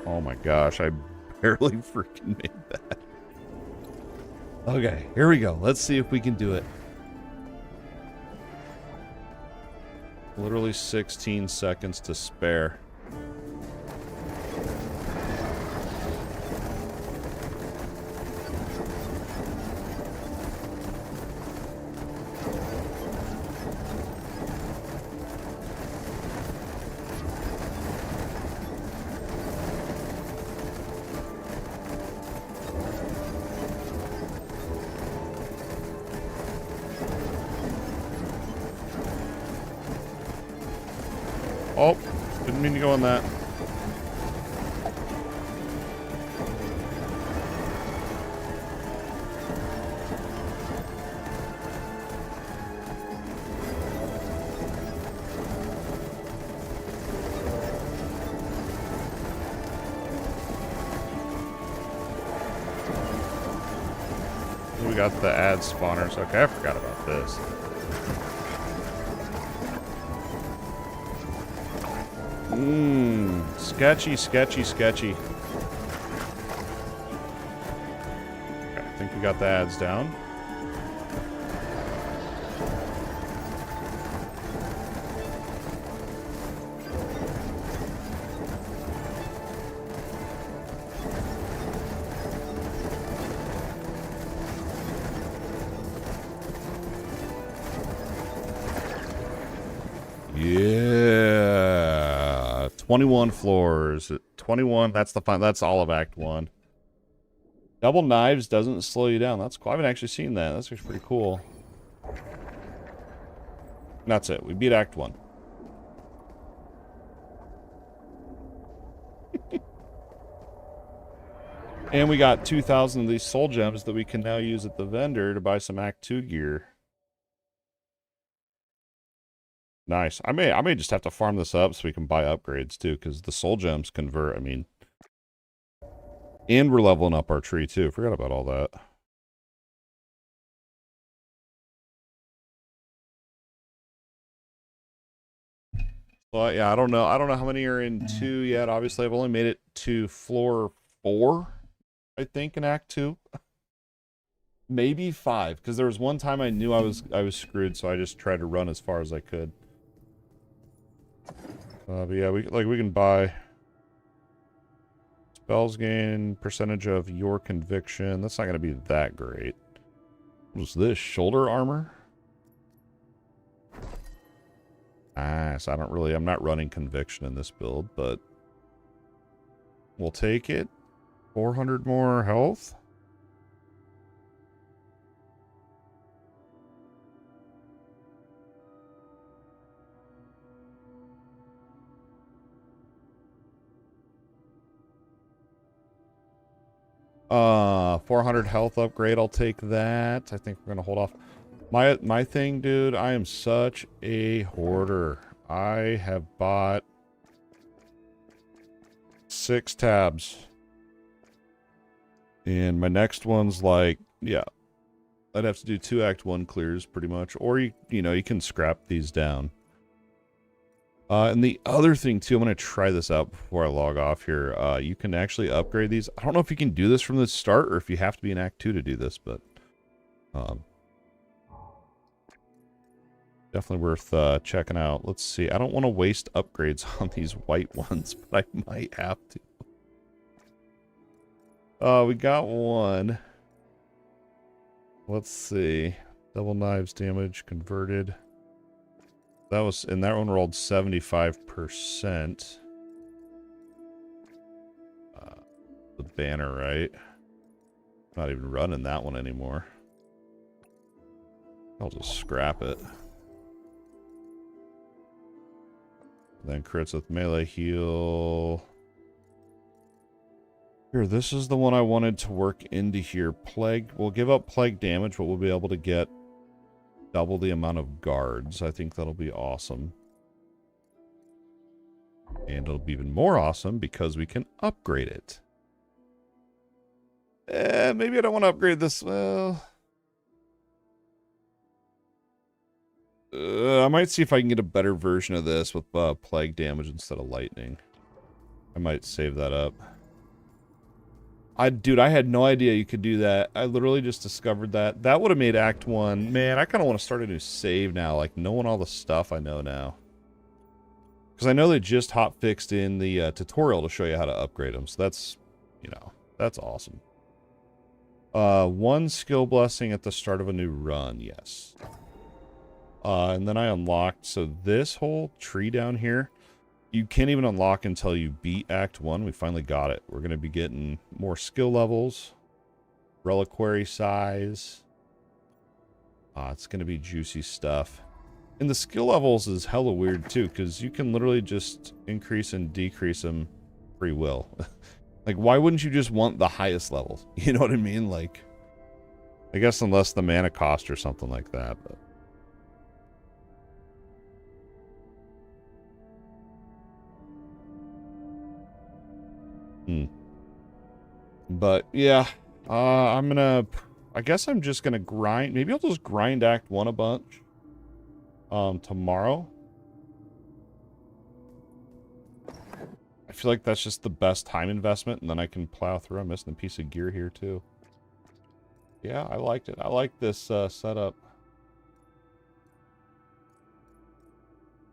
Oh my gosh, I barely freaking made that. Okay, here we go. Let's see if we can do it. Literally 16 seconds to spare. Oh, didn't mean to go on that. We got the ad spawners. Okay, I forgot about this. Sketchy, sketchy, sketchy. Okay, I think we got the ads down. Yeah. 21 floors. 21, that's the fun. That's all of Act 1. Double knives doesn't slow you down. That's cool. I haven't actually seen that. That's actually pretty cool. That's it. We beat Act 1. And we got 2,000 of these soul gems that we can now use at the vendor to buy some Act 2 gear. Nice. I may just have to farm this up so we can buy upgrades too, because the soul gems convert, I mean. And we're leveling up our tree too. Forgot about all that. Well, yeah, I don't know. I don't know how many are in 2 yet. Obviously, I've only made it to floor 4, I think, in Act 2. Maybe 5, because there was one time I knew I was screwed, so I just tried to run as far as I could. But yeah, we can buy spells gain percentage of your conviction. That's not going to be that great. What's this? Shoulder armor? Nice. I'm not running conviction in this build, but we'll take it. 400 more health. Uh, 400 health upgrade. I'll take that. I think we're gonna hold off. My thing, dude, I am such a hoarder. I have bought 6 tabs. And my next one's like, yeah, I'd have to do 2 Act 1 clears pretty much. Or, you know, you can scrap these down. And the other thing, too, I'm going to try this out before I log off here. You can actually upgrade these. I don't know if you can do this from the start or if you have to be in Act 2 to do this, but definitely worth checking out. Let's see. I don't want to waste upgrades on these white ones, but I might have to. We got one. Let's see. Double knives damage converted. That was, and that one rolled 75%. The banner, right? Not even running that one anymore. I'll just scrap it. Then crits with melee heal. Here, this is the one I wanted to work into here. Plague, we'll give up plague damage, but we'll be able to get double the amount of guards. I think that'll be awesome. And it'll be even more awesome because we can upgrade it. Maybe I don't want to upgrade this. Well, I might see if I can get a better version of this with plague damage instead of lightning. I might save that up. Dude, I had no idea you could do that. I literally just discovered that. That would have made Act 1. Man, I kind of want to start a new save now, like knowing all the stuff I know now. Because I know they just hotfixed in the tutorial to show you how to upgrade them. So that's, you know, that's awesome. 1 skill blessing at the start of a new run, yes. And then I unlocked, so this whole tree down here, you can't even unlock until you beat Act 1. We finally got it. We're going to be getting more skill levels, reliquary size. It's going to be juicy stuff. And the skill levels is hella weird too, because you can literally just increase and decrease them free will. Like, why wouldn't you just want the highest levels? You know what I mean? Like, I guess unless the mana cost or something like that, but. But yeah, I guess I'm just gonna grind. Maybe I'll just grind Act 1 a bunch tomorrow. I feel like that's just the best time investment, and then I can plow through. I'm missing a piece of gear here too. Yeah, I liked it. I like this setup.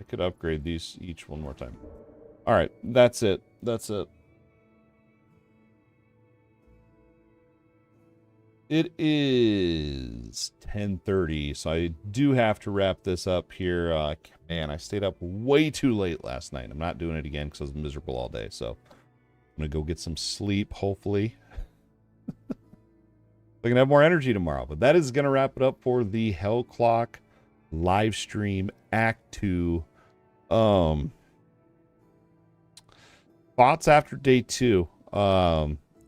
I could upgrade these each one more time. All right, that's it. That's it. It is 10:30, so I do have to wrap this up here. Man, I stayed up way too late last night. I'm not doing it again because I was miserable all day, so I'm going to go get some sleep, hopefully. I can have more energy tomorrow. But that is going to wrap it up for the Hell Clock live stream Act 2. Thoughts after day 2.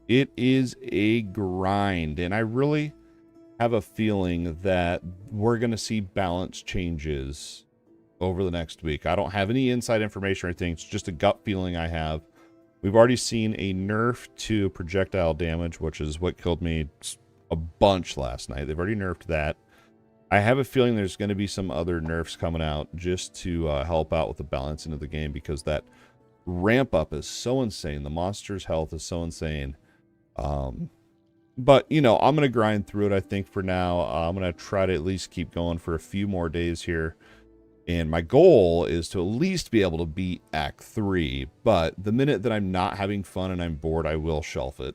It is a grind, and I really have a feeling that we're going to see balance changes over the next week. I don't have any inside information or anything. It's just a gut feeling I have. We've already seen a nerf to projectile damage, which is what killed me a bunch last night. They've already nerfed that. I have a feeling there's going to be some other nerfs coming out just to help out with the balancing of the game, because that ramp up is so insane. The monster's health is so insane. But, you know, I'm going to grind through it, I think, for now. I'm going to try to at least keep going for a few more days here. And my goal is to at least be able to beat Act 3. But the minute that I'm not having fun and I'm bored, I will shelf it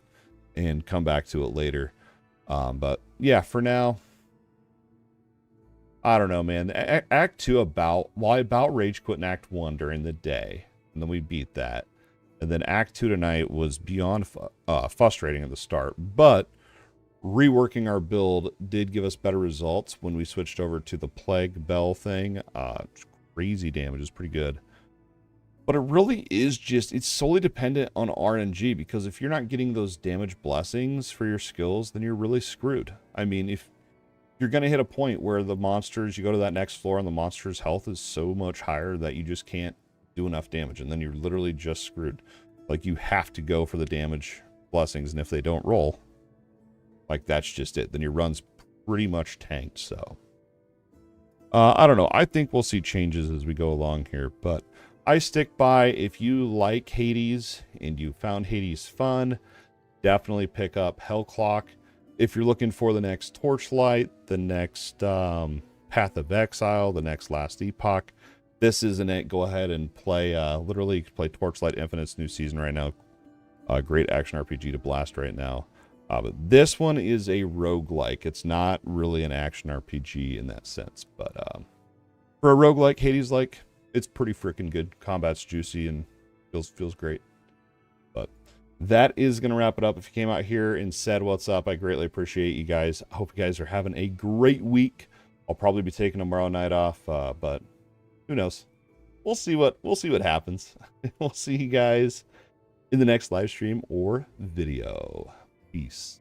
and come back to it later. But, yeah, for now, I don't know, man. Act 2 I about rage quit in Act 1 during the day. And then we beat that. And then Act 2 tonight was beyond frustrating at the start. But reworking our build did give us better results when we switched over to the Plague Bell thing. Crazy damage is pretty good. But it really is just, it's solely dependent on RNG, because if you're not getting those damage blessings for your skills, then you're really screwed. I mean, if you're going to hit a point where the monsters, you go to that next floor and the monster's health is so much higher that you just can't do enough damage, and then you're literally just screwed. Like, you have to go for the damage blessings, and if they don't roll, like, that's just it. Then your run's pretty much tanked. So I don't know. I think we'll see changes as we go along here, but I stick by, if you like Hades and you found Hades fun, definitely pick up Hell Clock. If you're looking for the next Torchlight, the next Path of Exile, the next Last Epoch, this isn't it. Go ahead and play, literally, you can play Torchlight Infinite's new season right now. Great action RPG to blast right now. But this one is a roguelike. It's not really an action RPG in that sense. But for a roguelike, Hades-like, it's pretty freaking good. Combat's juicy and feels great. But that is going to wrap it up. If you came out here and said what's up, I greatly appreciate you guys. I hope you guys are having a great week. I'll probably be taking tomorrow night off, but who knows? We'll see what happens. We'll see you guys in the next live stream or video. Peace.